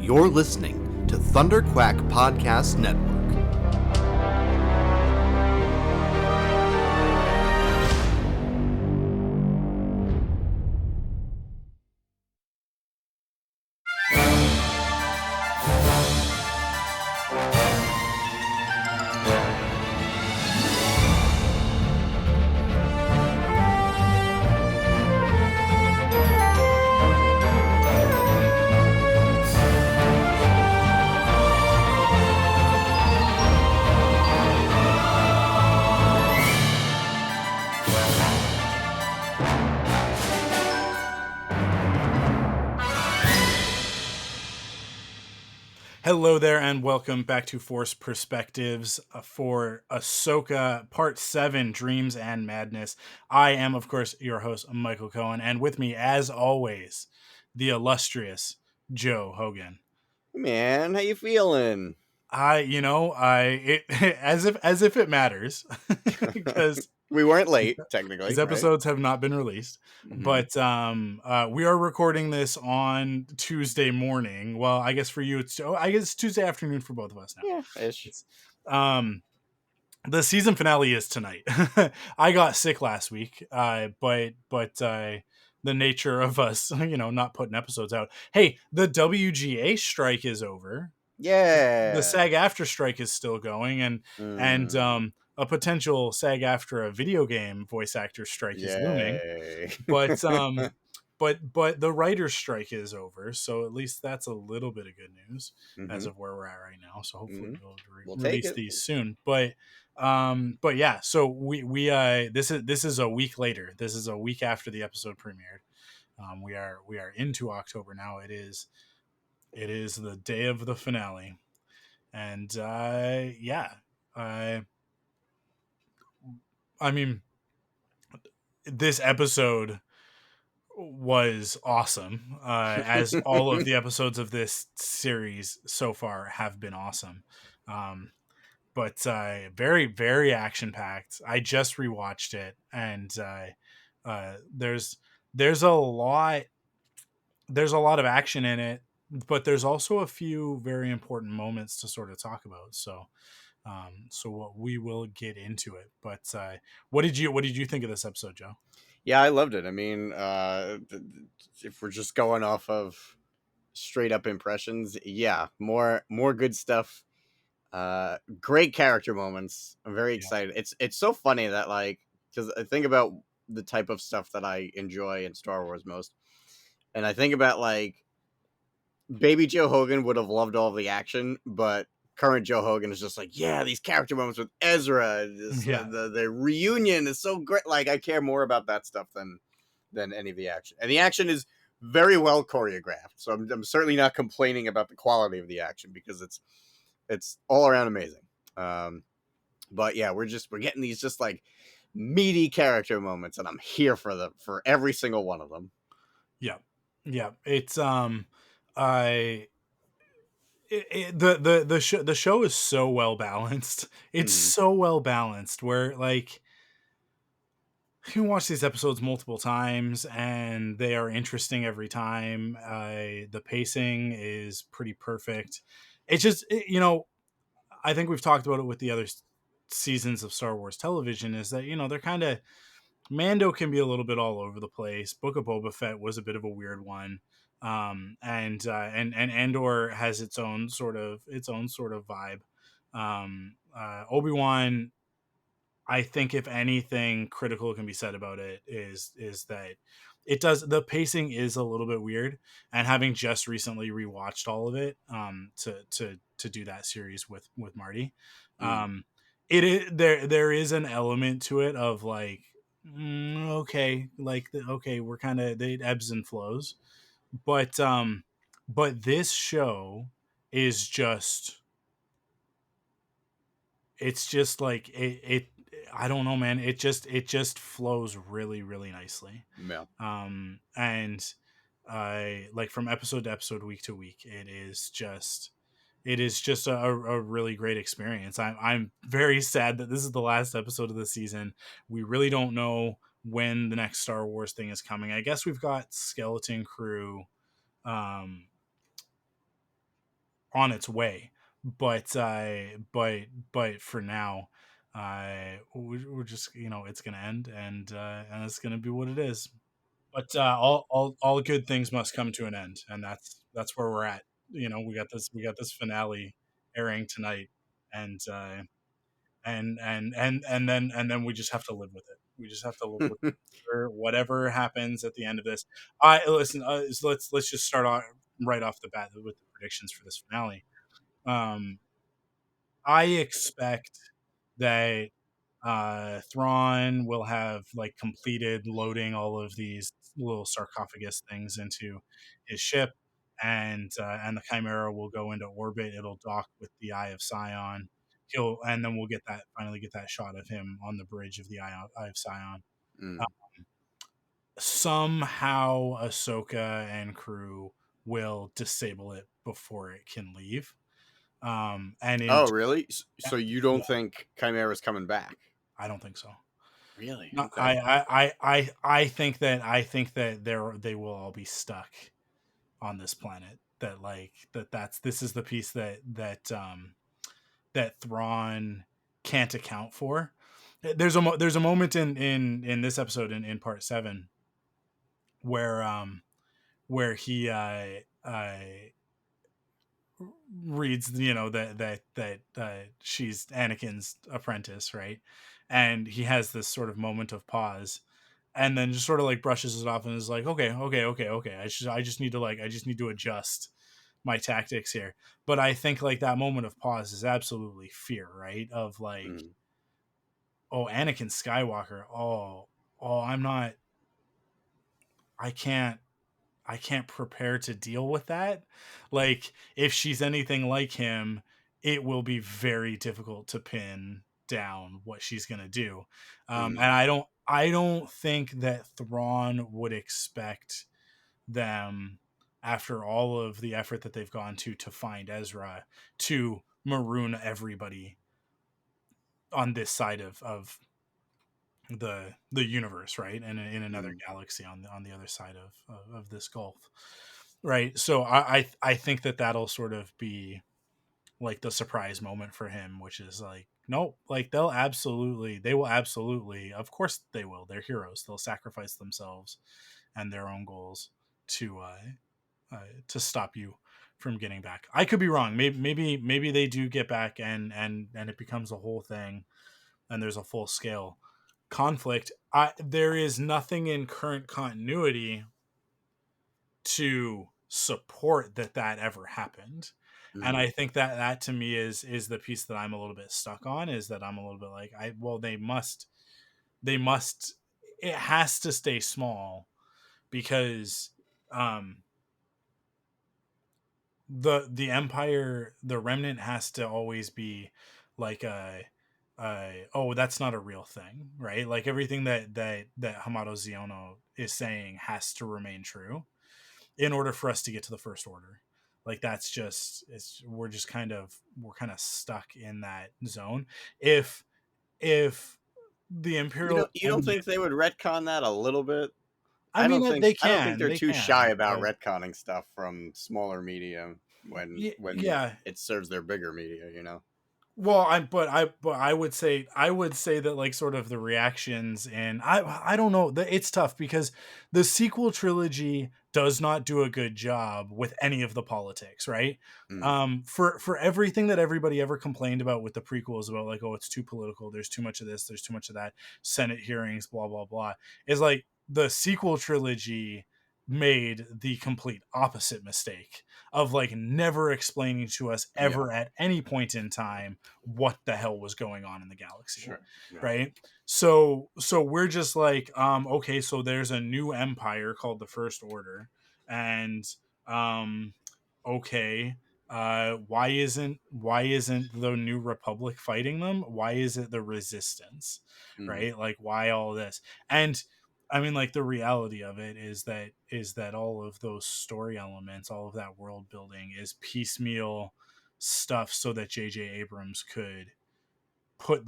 You're listening to Thunderquack Podcast Network. Hello there, and welcome back to Force Perspectives for Ahsoka Part VII, Dreams and Madness. I am, of course, your host, Michael Cohen, and with me, as always, the illustrious Joe Hogan. Man, how you feeling? As if it matters, because we weren't late, technically. these episodes have not been released, but we are recording this on Tuesday morning. Well, I guess for you, it's Tuesday afternoon for both of us now. Yeah, ish. The season finale is tonight. I got sick last week, but the nature of us, not putting episodes out. Hey, the WGA strike is over. Yeah. The SAG-AFTRA strike is still going, and a potential SAG-AFTRA video game voice actor strike is looming. But but the writer's strike is over, so at least that's a little bit of good news as of where we're at right now. So hopefully we'll release these soon. But yeah, so we this is a week later. This is a week after the episode premiered. We are into October now. It is the day of the finale, and I mean, this episode was awesome, as all of the episodes of this series so far have been awesome. But very, very action packed. I just rewatched it, and there's a lot of action in it, but there's also a few very important moments to sort of talk about. So what we will get into it. But what did you think of this episode, Joe? Yeah, I loved it. I mean, if we're just going off of straight up impressions, yeah, more good stuff. Great character moments. I'm very excited. It's so funny that, like, because I think about the type of stuff that I enjoy in Star Wars most, and I think about, like, Baby Joe Hogan would have loved all the action, but current Joe Hogan is just like, yeah, these character moments with Ezra, the reunion is so great. Like, I care more about that stuff than any of the action, and the action is very well choreographed. So I'm certainly not complaining about the quality of the action, because it's all around amazing. But yeah, we're getting these just like meaty character moments, and I'm here for every single one of them. Yeah, it's the show is so well balanced. It's so well balanced where, like, you can watch these episodes multiple times and they are interesting every time. The pacing is pretty perfect. It's just, I think we've talked about it with the other seasons of Star Wars television, is that, they're kind of, Mando can be a little bit all over the place. Book of Boba Fett was a bit of a weird one. And Andor has its own sort of vibe. Obi-Wan, I think, if anything critical can be said about it, is that the pacing is a little bit weird, and having just recently rewatched all of it to do that series with Marty, there is an element to it of like, okay, like, okay, we're kind of, it ebbs and flows, but this show is just, it's just like it I don't know, man. It just flows really, really nicely. Yeah. And I, like, from episode to episode, week to week, it is just a really great experience. I'm very sad that this is the last episode of the season. We really don't know when the next Star Wars thing is coming. I guess we've got Skeleton Crew on its way. But for now, we're just, it's gonna end, and it's gonna be what it is. But all good things must come to an end, and that's where we're at. We got this finale airing tonight, and and then we just have to live with it. We just have to live with whatever happens at the end of this. I listen. So let's just start off right off the bat with the predictions for this finale. Um, I expect that Thrawn will have like completed loading all of these little sarcophagus things into his ship, and the Chimera will go into orbit. It'll dock with the Eye of Sion. And then we'll finally get that shot of him on the bridge of the Eye of Sion. Uh, Mm. Somehow, Ahsoka and crew will disable it before it can leave. And in Oh, really? So you Yeah, don't think Chimera's coming back? I don't think so. Really? No, Okay. I think that they will all be stuck on this planet. That like this is the piece that Thrawn can't account for. There's a moment in this episode in part 7 where he reads, that she's Anakin's apprentice, right? And he has this sort of moment of pause, and then just sort of like brushes it off and is like, okay, okay, okay, okay. I just need to adjust my tactics here. But I think like that moment of pause is absolutely fear, right? Of like, Mm. oh, Anakin Skywalker. Oh, I'm not. I can't. I can't prepare to deal with that. Like, if she's anything like him, it will be very difficult to pin down what she's gonna do. And Mm. I don't think that Thrawn would expect them, after all of the effort that they've gone to find Ezra, to maroon everybody on this side of the universe, right? And in another Mm. galaxy on the other side of this gulf, right? So I think that that'll sort of be like the surprise moment for him, which is like, nope, like they will absolutely, of course they will, they're heroes, they'll sacrifice themselves and their own goals to stop you from getting back. I could be wrong. Maybe they do get back, and it becomes a whole thing, and there's a full scale conflict. There is nothing in current continuity to support that ever happened. And I Mm. think that to me is the piece that I'm a little bit stuck on, is that I'm a little bit like, they must it has to stay small, because um the empire, the remnant, has to always be like oh, that's not a real thing, right? Like everything that Hamato Ziono is saying has to remain true in order for us to get to the first order. Like that's just it's we're kind of stuck in that zone. If the imperial You don't remnant, think they would retcon that a little bit? I mean, I don't think they're they too shy can, about but retconning stuff from smaller media when yeah. it serves their bigger media, you know. Well, I would say that like sort of the reactions, and I don't know, it's tough because the sequel trilogy does not do a good job with any of the politics, right? Mm. For everything that everybody ever complained about with the prequels, about like, oh, it's too political, there's too much of this, there's too much of that, Senate hearings, blah blah blah, is like the sequel trilogy made the complete opposite mistake of like never explaining to us Yeah. ever at any point in time what the hell was going on in the galaxy, Sure. Yeah. right? So we're just like, okay, so there's a new empire called the First Order, and um okay, why isn't the New Republic fighting them? Why is it the Resistance? Mm. Right? Like, why all this? And I mean, like, the reality of it is that all of those story elements, all of that world building, is piecemeal stuff so that J.J. Abrams could put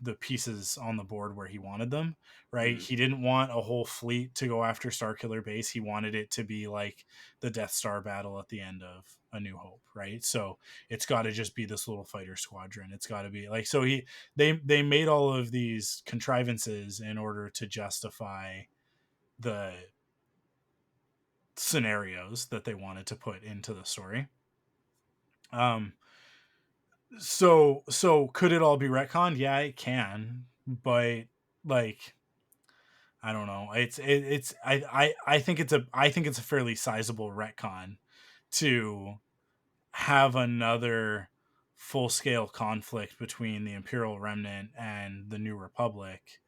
the pieces on the board where he wanted them, right? Mhm. He didn't want a whole fleet to go after Starkiller Base. He wanted it to be like the Death Star battle at the end of A New Hope, right? So it's got to just be this little fighter squadron. It's got to be like, so they made all of these contrivances in order to justify the scenarios that they wanted to put into the story. Um, so could it all be retconned? Yeah, it can, but like I don't know. It's I think it's a fairly sizable retcon to have another full scale conflict between the Imperial Remnant and the New Republic,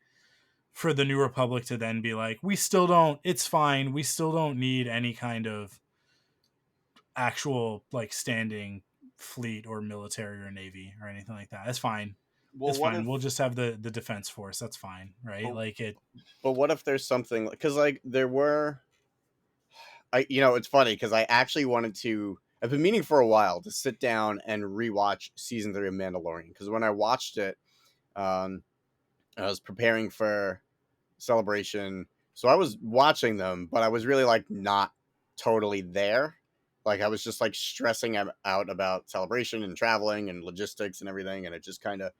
for the New Republic to then be like, we still don't, it's fine, we still don't need any kind of actual like standing fleet or military or navy or anything like that. That's fine. Well, It's what fine. if? We'll just have the defense force. That's fine, right? But, Like it. but what if there's something because like there were it's funny because I actually wanted to. I've been meaning for a while to sit down and rewatch season 3 of Mandalorian because when I watched it, um, I was preparing for Celebration, so I was watching them, but I was really like not totally there. Like I was just like stressing out about Celebration and traveling and logistics and everything, and it just kind of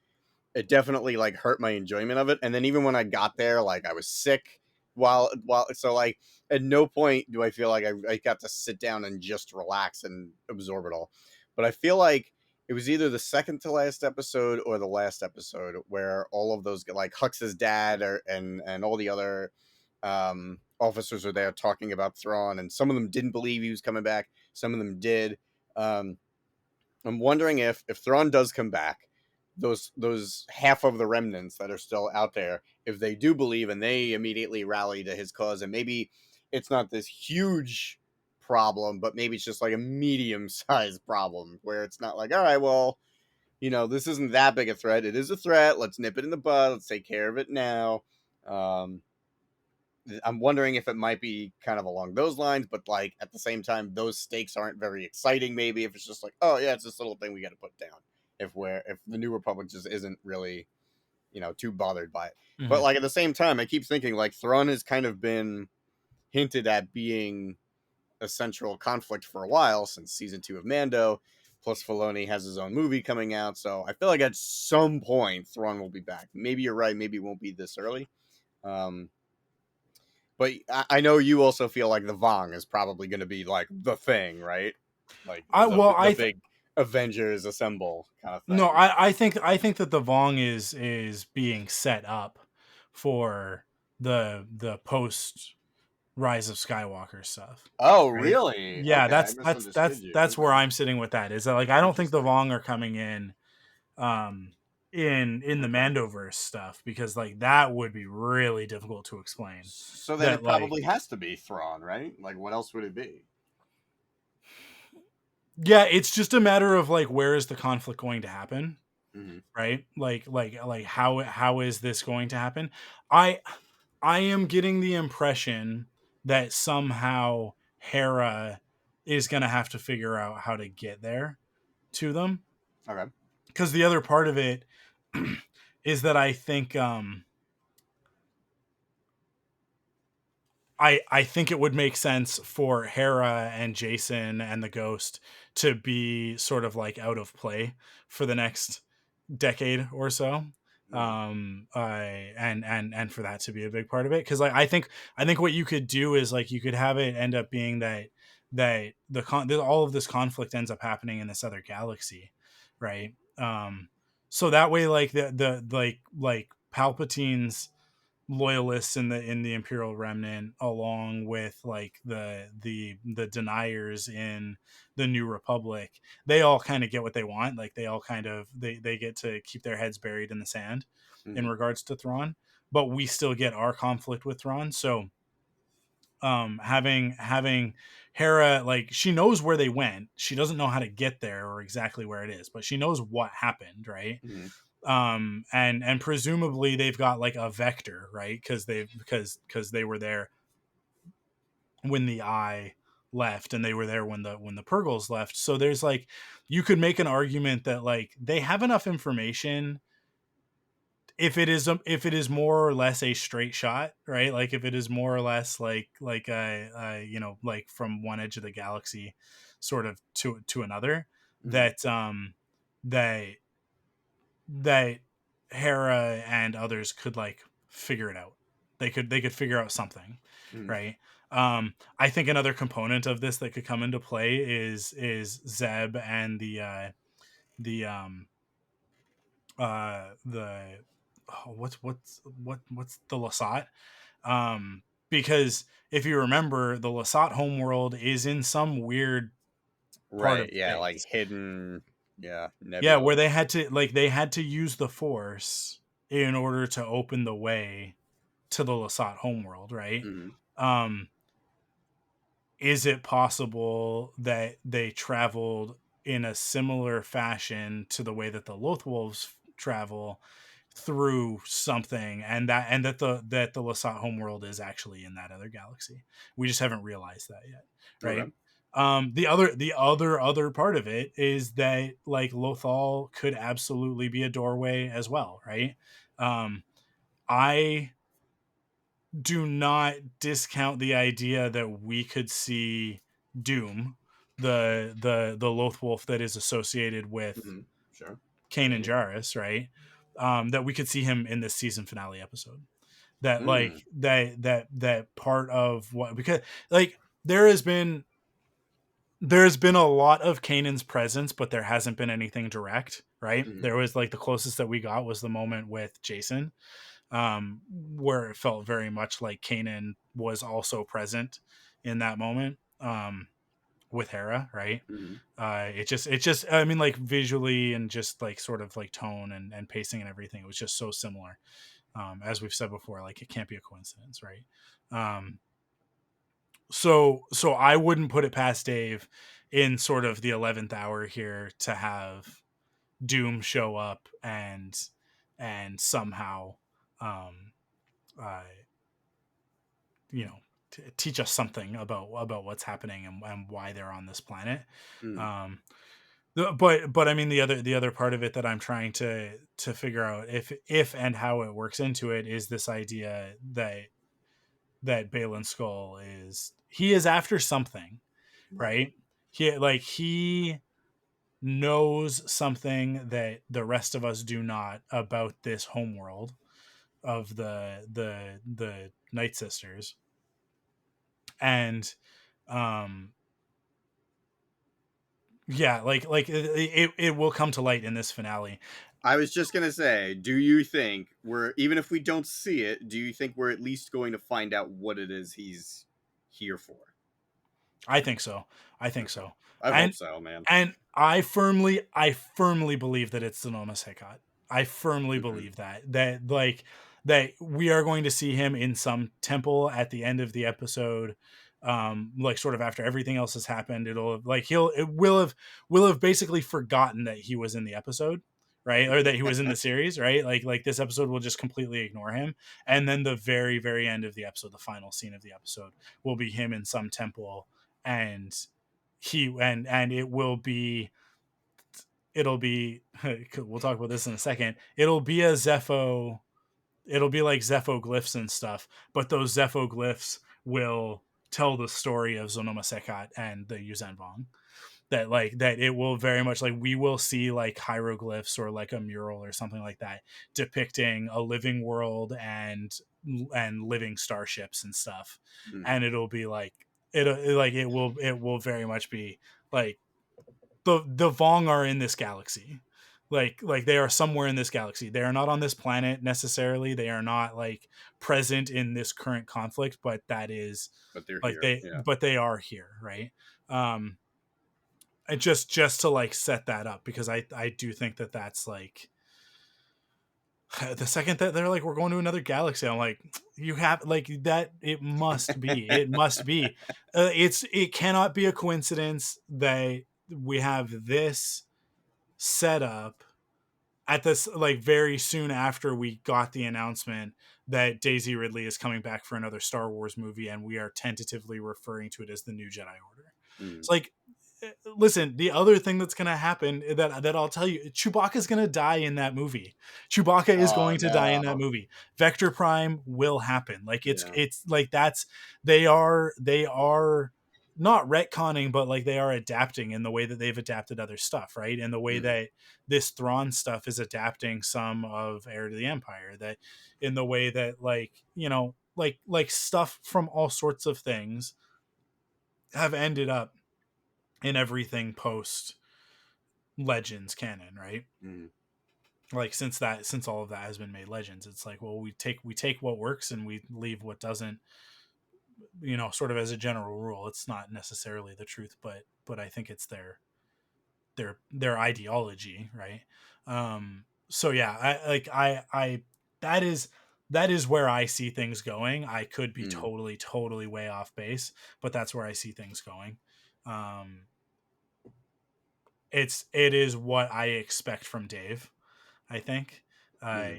it definitely like hurt my enjoyment of it. And then even when I got there, like I was sick while so like at no point do I feel like I got to sit down and just relax and absorb it all. But I feel like it was either the second to last episode or the last episode where all of those like Hux's dad and all the other officers were there talking about Thrawn, and some of them didn't believe he was coming back, some of them did. um I'm wondering if Thrawn does come back, those half of the remnants that are still out there, if they do believe and they immediately rally to his cause, and maybe it's not this huge problem, but maybe it's just like a medium sized problem where it's not like, all right, well, this isn't that big a threat. It is a threat. Let's nip it in the bud. Let's take care of it now. Um, I'm wondering if it might be kind of along those lines, but like at the same time, those stakes aren't very exciting. Maybe if it's just like, oh yeah, it's this little thing we got to put down. If the New Republic just isn't really too bothered by it, but Mhm. like at the same time, I keep thinking like Thrawn has kind of been hinted at being a central conflict for a while since season 2 of Mando. Plus, Filoni has his own movie coming out, so I feel like at some point Thrawn will be back. Maybe you're right. Maybe it won't be this early. Um, but I know you also feel like the Vong is probably going to be like the thing, right? Like I well the I th- big Avengers assemble kind of no thing. I think that the Vong is being set up for the post Rise of Skywalker stuff, Oh, right? really? Yeah, Okay, I that's misunderstood you. that's where Okay, I'm sitting with that. Is that like I don't think the interesting. Vong are coming in um in the Okay, Mandoverse stuff, because like that would be really difficult to explain. so then That it like probably has to be Thrawn, right? Like, what else would it be? yeah, it's just a matter of like where is the conflict going to happen, Mm-hmm. right? Like how is this going to happen? I I am getting the impression that somehow Hera is going to have to figure out how to get there to them, Okay. because the other part of it is that I think I think it would make sense for Hera and Jason and the Ghost to be sort of like out of play for the next decade or so. Mm-hmm. And for that to be a big part of it, because like I think what you could do is like you could have it end up being that all of this conflict ends up happening in this other galaxy, right? So that way like the like Palpatine's loyalists in the Imperial Remnant, along with like the deniers in the New Republic, they all kind of get what they want. Like they all kind of they get to keep their heads buried in the sand in Mm-hmm. regards to Thrawn, but we still get our conflict with Thrawn. So having Hera, like she knows where they went, she doesn't know how to get there or exactly where it is, but she knows what happened, right? Mm-hmm. And presumably they've got like a vector, right? Because they were there when the eye left, and they were there when the Purgles left. So there's like, you could make an argument that like they have enough information if it is more or less a straight shot, right? Like if it is more or less like a you know, like from one edge of the galaxy sort of to another, Mhm. that that that Hera and others could like figure it out. They could figure out something, Mhm. right? I think another component of this that could come into play is Zeb and the the what's the Lasat, because if you remember, the Lasat homeworld is in some weird part of Right. Yeah. Like space. hidden. Yeah. Yeah, where Nebula. they had to use the Force in order to open the way to the Lasat homeworld, right? Mhm. Um, is it possible that they traveled in a similar fashion to the way that the Lothwolves travel through something, and that the Lasat homeworld is actually in that other galaxy? We just haven't realized that yet, right? Okay. The other part of it is that like Lothal could absolutely be a doorway as well, right? I do not discount the idea that we could see Doom, the Lothwolf that is associated with Mhm. Sure. Kanan Jarrus, right? That we could see him in this season finale episode. That like Mm. that part of what, because like there's been a lot of Kanan's presence, but there hasn't been anything direct, right? Mhm. There was like the closest that we got was the moment with Jason, where it felt very much like Kanan was also present in that moment, with Hera, right? Mhm. It just I mean, like visually and just like sort of like tone and pacing and everything, it was just so similar. As we've said before, like it can't be a coincidence, right? um so I wouldn't put it past Dave in sort of the 11th hour here to have Doom show up and somehow um uh you know teach us something about what's happening and why they're on this planet. Mhm. um but I mean, the other part of it that I'm trying to figure out if and how it works into it is this idea that Balin Skull is after something, Right. right? He knows something that the rest of us do not about this homeworld of the Night Sisters, and um yeah, like it will come to light in this finale. I was just gonna say, do you think we're, even if we don't see it, do you think we're at least going to find out what it is he's here for? I think so. I think Okay. so. I hope And so, man. I firmly believe that it's Sonoma Sekat. I firmly Mhm. believe that we are going to see him in some temple at the end of the episode. Like sort of after everything else has happened, it will have basically forgotten that he was in the episode, right? Or that he was in the series, right? Like this episode will just completely ignore him. And then the very, very end of the episode, the final scene of the episode, will be him in some temple, and it will be it'll be we'll talk about this in a second. It'll be like Zepho glyphs and stuff, but those Zepho glyphs will tell the story of Zonoma Sekat and the Yuuzhan Vong. That it will very much, like, we will see like hieroglyphs or like a mural or something like that depicting a living world and living starships and stuff. Mhm. And it'll be like it will very much be like the Vong are in this galaxy. Like they are somewhere in this galaxy. They are not on this planet necessarily. They are not like present in this current conflict, but that is But they're like here. Yeah. they are here, right? um and just to like set that up, because I do think that that's like the second that they're like, we're going to another galaxy, I'm like, you have like that, it must be it cannot be a coincidence that we have this set up at this, like, very soon after we got the announcement that Daisy Ridley is coming back for another Star Wars movie, and we are tentatively referring to it as the New Jedi Order. Mhm. It's like listen, the other thing that's going to happen that I'll tell you, Chewbacca's going to die in that movie. Chewbacca is Oh going to die in that no. movie. Vector Prime will happen. Like Yeah. it's like they are not retconning, but like they are adapting in the way that they've adapted other stuff, right? In the way Mm. that this Thrawn stuff is adapting some of Heir to the Empire, that in the way that like, like stuff from all sorts of things have ended up in everything post Legends canon, right? Mm. Like since all of that has been made Legends, it's like, well, we take what works and we leave what doesn't, sort of as a general rule. It's not necessarily the truth, but I think it's their ideology, right? So yeah, I that is that is where I see things going. I could be Mm. totally way off base, but that's where I see things going. um it is what I expect from Dave. I think Mm.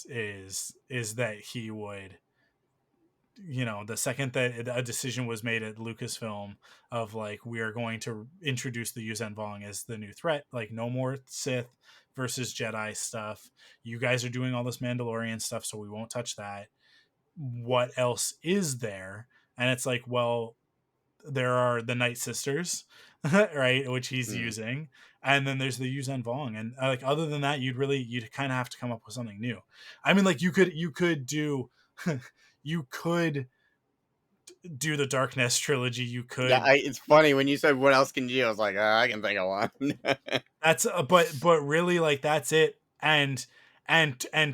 is that he would, the second that a decision was made at Lucasfilm of like, we are going to introduce the Yuuzhan Vong as the new threat, like no more Sith versus Jedi stuff. You guys are doing all this Mandalorian stuff, so we won't touch that. What else is there? And it's like, well, there are the Night Sisters, right, which he's Mm. using, and then there's the Yuuzhan Vong, and like other than that, you'd kind of have to come up with something new. I mean, like you could do you could do the Darkness trilogy. You Yeah, could it's funny when you said what else can you do. I was like, I can think of one. that's but really, like, that's it. And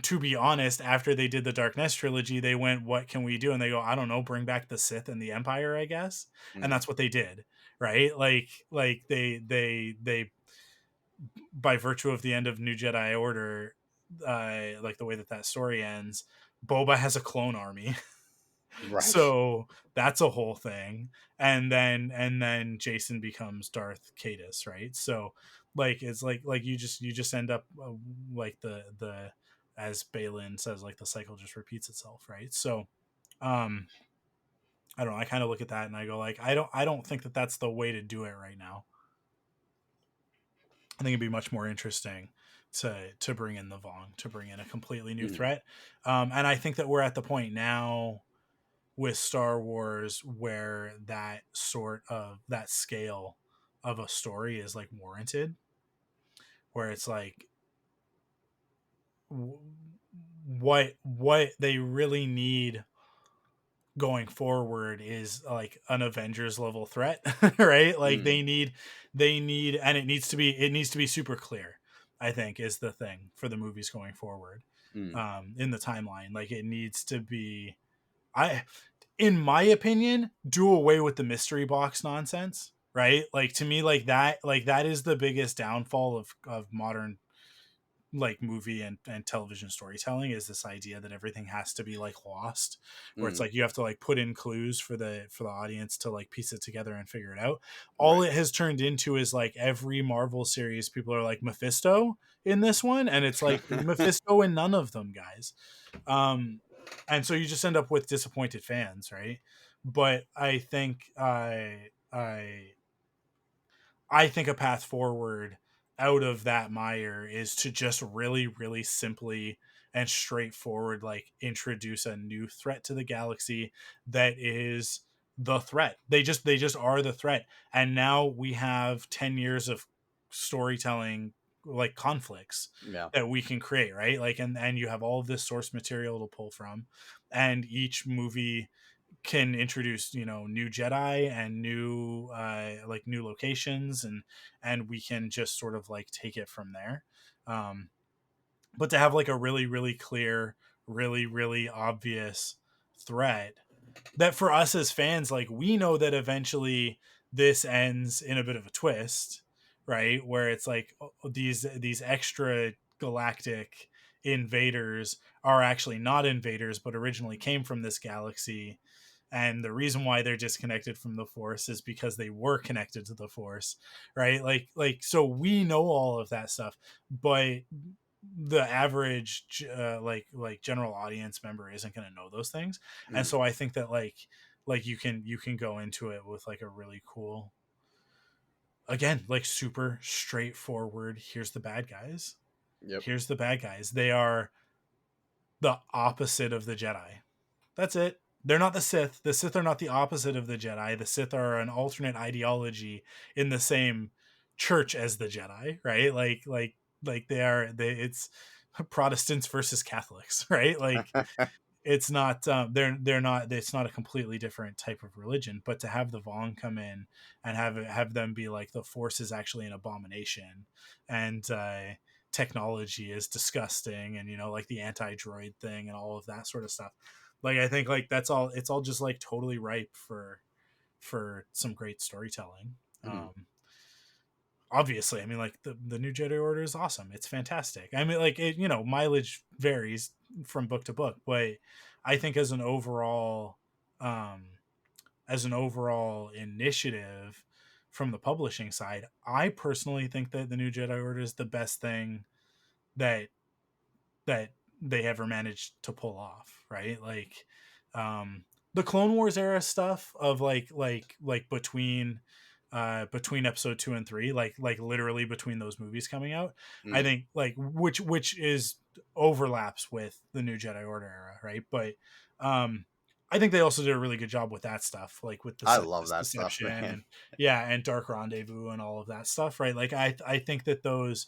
to be honest, after they did the Darkness trilogy, they went, what can we do? And they go, I don't know, bring back the Sith and the Empire, I guess. And Mm. that's what they did, right? Like they by virtue of the end of New Jedi Order, like the way that story ends, Boba has a clone army. Right. So that's a whole thing. And then Jason becomes Darth Cadus, right? So like it's like you just end up, like the as Balin says, like the cycle just repeats itself, right? So um I don't know, I kind of look at that and I go, like, I don't think that that's the way to do it right now. I think it'd be much more interesting to bring in the Vong, to bring in a completely new Mm. threat. And I think that we're at the point now with Star Wars where that scale of a story is like warranted, where it's like, what they really need going forward is like an Avengers level threat, right? Like Mm. they need and it needs to be super clear, I think, is the thing for the movies going forward. Mm. In the timeline, like it needs to be, I in my opinion, do away with the mystery box nonsense, right? Like, to me, like that is the biggest downfall of modern, like, movie and television storytelling, is this idea that everything has to be like lost, where it's Mm. like you have to like put in clues for the audience to like piece it together and figure it out. All Right. it has turned into is like every Marvel series, people are like, Mephisto in this one, and it's like Mephisto in none of them, guys. um and so you just end up with disappointed fans, right? But I think I think a path forward out of that mire is to just really, really simply and straightforward, like, introduce a new threat to the galaxy that is the threat. They just are the threat. And now we have 10 years of storytelling, like, conflicts Yeah. that we can create, right? Like, and you have all of this source material to pull from, and each movie can introduce, new Jedi and new locations, and we can just sort of like take it from there. um but to have like a really, really clear, really, really obvious threat that for us as fans, like, we know that eventually this ends in a bit of a twist, right? Where it's like, these extra galactic invaders are actually not invaders, but originally came from this galaxy. And the reason why they're disconnected from the Force is because they were connected to the Force, right? So we know all of that stuff, but the average, like general audience member isn't going to know those things. And Mm. so I think that, like you can go into it with like a really cool again, like super straightforward. Here's the bad guys. Yep. Here's the bad guys. They are the opposite of the Jedi. That's it. They're not the Sith. The Sith are not the opposite of the Jedi. The Sith are an alternate ideology in the same church as the Jedi, right? Like it's Protestants versus Catholics, right? Like it's not they're not it's not a completely different type of religion, but to have the Vong come in and have them be like the Force is actually an abomination, and technology is disgusting, and like the anti-droid thing and all of that sort of stuff. Like I think like it's all just like totally ripe for some great storytelling. Mhm. Obviously, I mean, like the new Jedi Order is awesome. It's fantastic. I mean, like mileage varies from book to book, but I think um, as an overall initiative from the publishing side, I personally think that the new Jedi Order is the best thing that that they ever managed to pull off, right? Like um the Clone Wars era stuff of like between episode 2 and 3, like literally between those movies coming out, I Mhm. think like which is overlaps with the new Jedi Order era, right? But um I think they also did a really good job with that stuff, like with the I Sith love that stuff, Deception man. and yeah, and Dark Rendezvous and all of that stuff, right? Like I think that those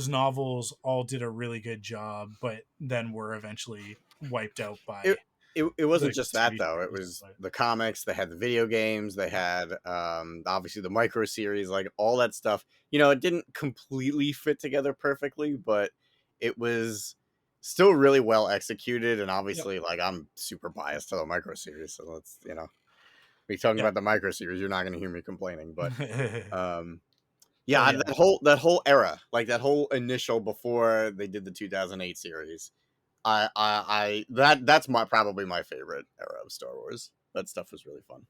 novels all did a really good job, but then were eventually wiped out by It wasn't the just that TV though. It series. was But the comics. They had the video games. They had obviously the micro series, like all that stuff. It didn't completely fit together perfectly, but it was still really well executed. And yep, obviously, like I'm super biased to the micro series, so let's be talking yep. about the micro series. You're not going to hear me complaining, but um, Oh yeah, yeah, that whole era, like that whole initial before they did the 2008 series. That's probably my favorite era of Star Wars. That stuff was really fun.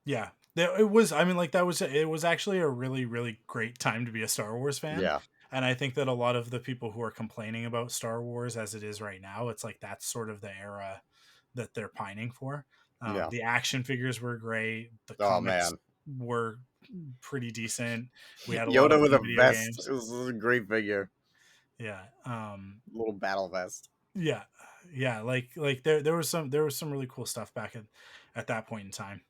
yeah. It was. I mean, like it was actually a really really great time to be a Star Wars fan. Yeah, And I think that a lot of the people who are complaining about Star Wars as it is right now, it's like that's sort of the era that they're pining for. yeah. The action figures were great. The Oh comics man, were pretty decent. We had a lot Yoda of with them a in video vest. games. It was a great figure, Yeah. little battle vest. Yeah. Yeah. Like there was some really cool stuff back at that point in time.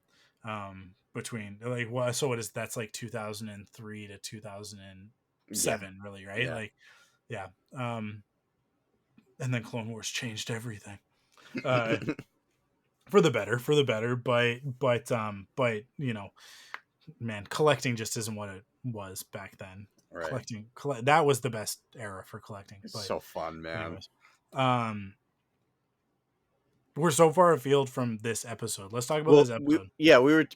Between like what so what is that's like 2003 to Yeah, 2007 really, right? yeah. Like yeah. And then Clone Wars changed everything. Uh for the better, but man, collecting just isn't what it was back then. Right. That was the best era for collecting. It's But so fun, man. anyways, um, we're so far afield from this episode. Let's talk about Well, this episode.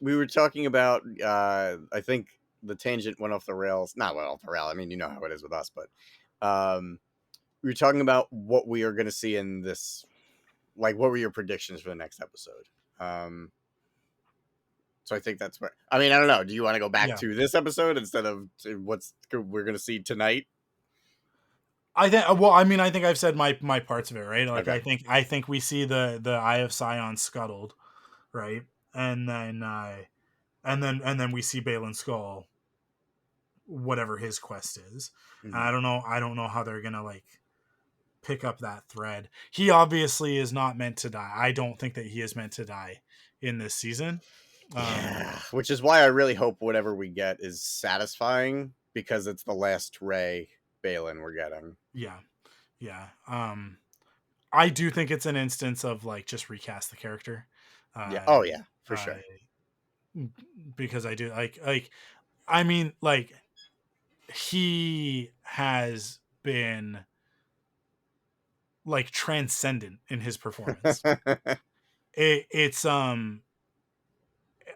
we were talking about. I think the tangent went off the rails. Not went off the rail. I mean, you know how it is with us, but um, we were talking about what we are going to see in this. Like, what were your predictions for the next episode? Um, so I think that's where. I mean, I don't know. Do you want to go back Yeah, to this episode instead of to what's we're going to see tonight? I think. Well, I mean, I think I've said my parts of it, right? Like, Okay. I think we see the Eye of Sion scuttled, right, and then and then we see Balin Skull, whatever his quest is. And Mhm. I don't know how they're gonna like pick up that thread. He obviously is not meant to die. I don't think that he is meant to die in this season. Um, Yeah, which is why I really hope whatever we get is satisfying because it's the last Ray Balin we're getting. yeah, yeah. I do think it's an instance of like just recast the character, Yeah. uh, Oh yeah, for uh, sure. because I do like I mean like he has been like transcendent in his performance. It's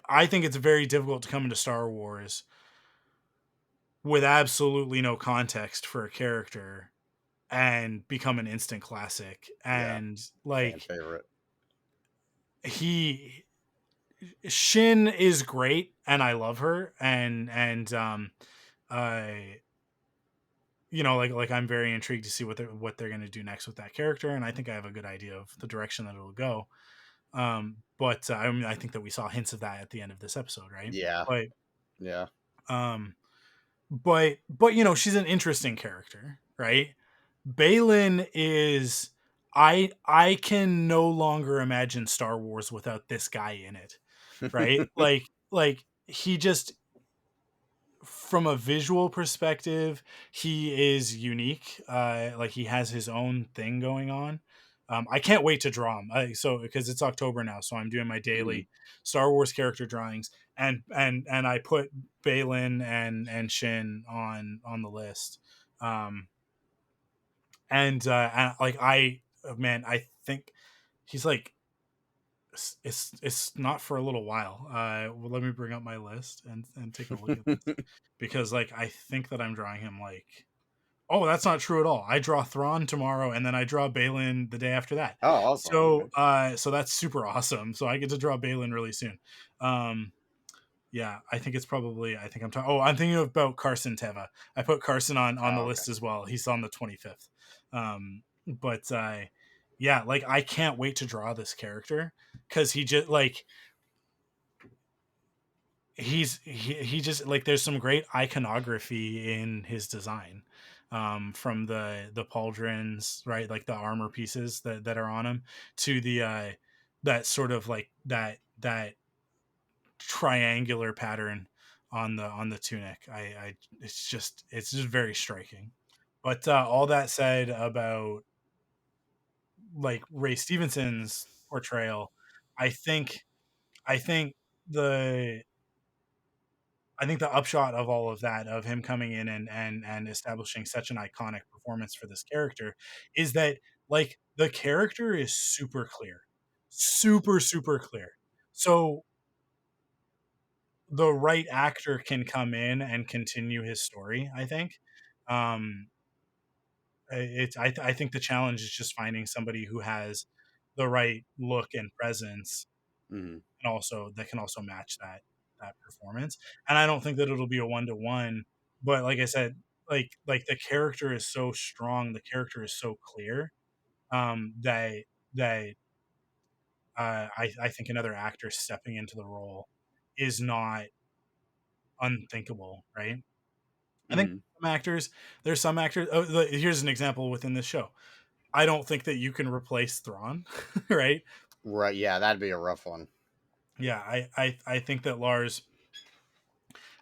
I think it's very difficult to come into Star Wars with absolutely no context for a character and become an instant classic. Yeah, And fan like favorite. he Shin is great and I love her, and I like I'm very intrigued to see what they're going to do next with that character, and I think I have a good idea of the direction that it'll go. But I mean, I think that we saw hints of that at the end of this episode, right? Yeah, But yeah. Um, but she's an interesting character, right? Balin is I can no longer imagine Star Wars without this guy in it, right? Like he just, from a visual perspective, he is unique. Like he has his own thing going on. I can't wait to draw him. So because it's October now, so I'm doing my Mhm. daily Star Wars character drawings, and I put Balin and Shin on the list. Um, and like man, I think he's like it's not for a little while. Well, let me bring up my list and take a look at this, because like I think that I'm drawing him like, oh, that's not true at all. I draw Thrawn tomorrow, and then I draw Balin the day after that. Oh, awesome. So Okay. so that's super awesome. So I get to draw Balin really soon. Um, yeah, I think it's probably, I think I'm talking. Oh, I'm thinking about Carson Teva. I put Carson on the Oh, okay. list as well. He's on the 25th. But yeah, like I can't wait to draw this character, because he just like he just like, there's some great iconography in his design, from the pauldrons, right, like the armor pieces that are on him, to the that sort of like that triangular pattern on the tunic. I it's just very striking. But all that said about like Ray Stevenson's portrayal, I think I think the I think the upshot of all of that, of him coming in and establishing such an iconic performance for this character, is that like the character is super clear, super clear. So the right actor can come in and continue his story, I think. Um, I think the challenge is just finding somebody who has the right look and presence, Mhm. and also that can also match that performance. And I don't think that it'll be a one to one, but like I said, like the character is so strong, the character is so clear, that that I think another actor stepping into the role is not unthinkable, right? I think Mhm. there's some actors. Oh, here's an example within this show. I don't think that you can replace Thrawn, right? Right. Yeah, that'd be a rough one. Yeah, I think that Lars,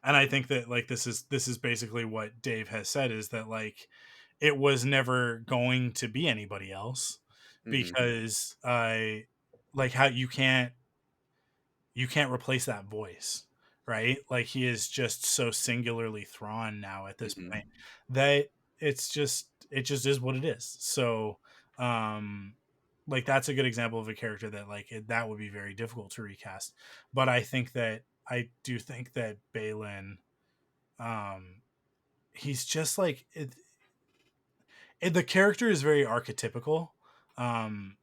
and I think that like this is basically what Dave has said, is that like it was never going to be anybody else, Mhm. because like how you can't replace that voice, right? Like he is just so singularly Thrawn now at this Mhm. point, that it just is what it is. So um like that's a good example of a character that like that would be very difficult to recast. But I do think that Balin, um he's just like the character is very archetypical, um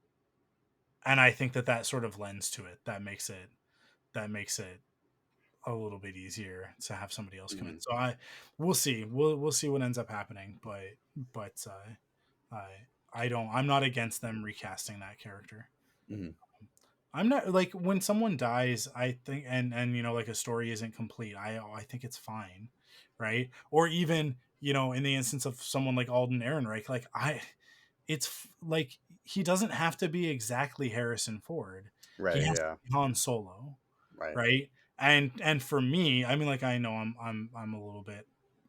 and I think that that sort of lends to it, that makes it a little bit easier to have somebody else come in. Mhm. So we'll see. We'll see what ends up happening. But I'm not against them recasting that character. Mhm. I'm not like, when someone dies, I think, and like a story isn't complete, I think it's fine, right? Or even, in the instance of someone like Alden Ehrenreich, like like he doesn't have to be exactly Harrison Ford. He Right. has to Yeah. be Han Solo, Right. right? And for me, I mean, like, I know I'm a little bit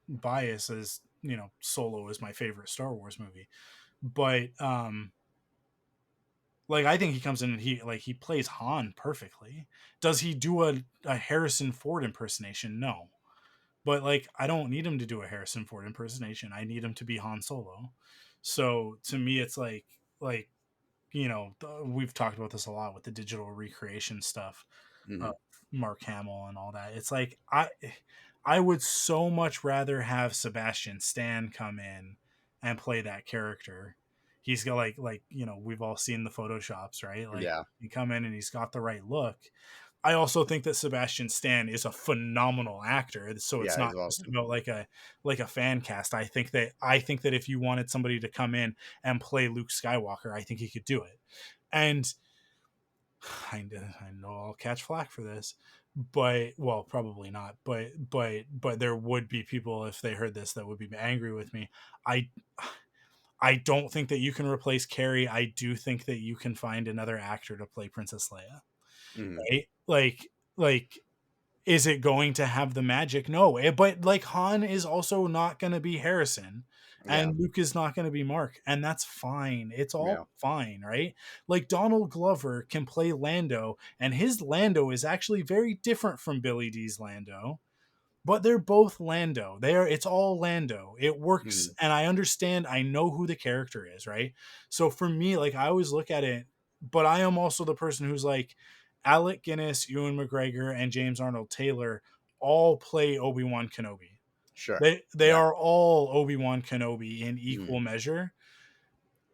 biased, as Solo is my favorite Star Wars movie, but like I think he comes in and he plays Han perfectly. Does he do a Harrison Ford impersonation? No. But like I don't need him to do a Harrison Ford impersonation. I need him to be Han Solo. So to me it's like we've talked about this a lot with the digital recreation stuff of Mhm. Mark Hamill and all that. It's like I would so much rather have Sebastian Stan come in and play that character. He's got we've all seen the photoshops, right? Like Yeah. he come in and he's got the right look. I also think that Sebastian Stan is a phenomenal actor, so it's Yeah. not He's just awesome. about like a fan cast. I think that if you wanted somebody to come in and play Luke Skywalker, I think he could do it. And I know I'll catch flack for this, but well, probably not, but there would be people if they heard this that would be angry with me. I i don't think that you can replace Carrie. I do think that you can find another actor to play Princess Leia, Mhm. right? Like is it going to have the magic? No. But like Han is also not going to be Harrison, Yeah. and Luke is not going to be Mark, and that's fine. It's all Yeah. fine, right? Like Donald Glover can play Lando, and his Lando is actually very different from Billy D's Lando, but they're both Lando. It's all Lando. It works, Mhm. and I understand. I know who the character is, right? So for me, like I always look at it, but I am also the person who's like Alec Guinness, Ewan McGregor, and James Arnold Taylor all play Obi-Wan Kenobi. Sure. They Yeah. are all Obi-Wan Kenobi in Mhm. equal measure.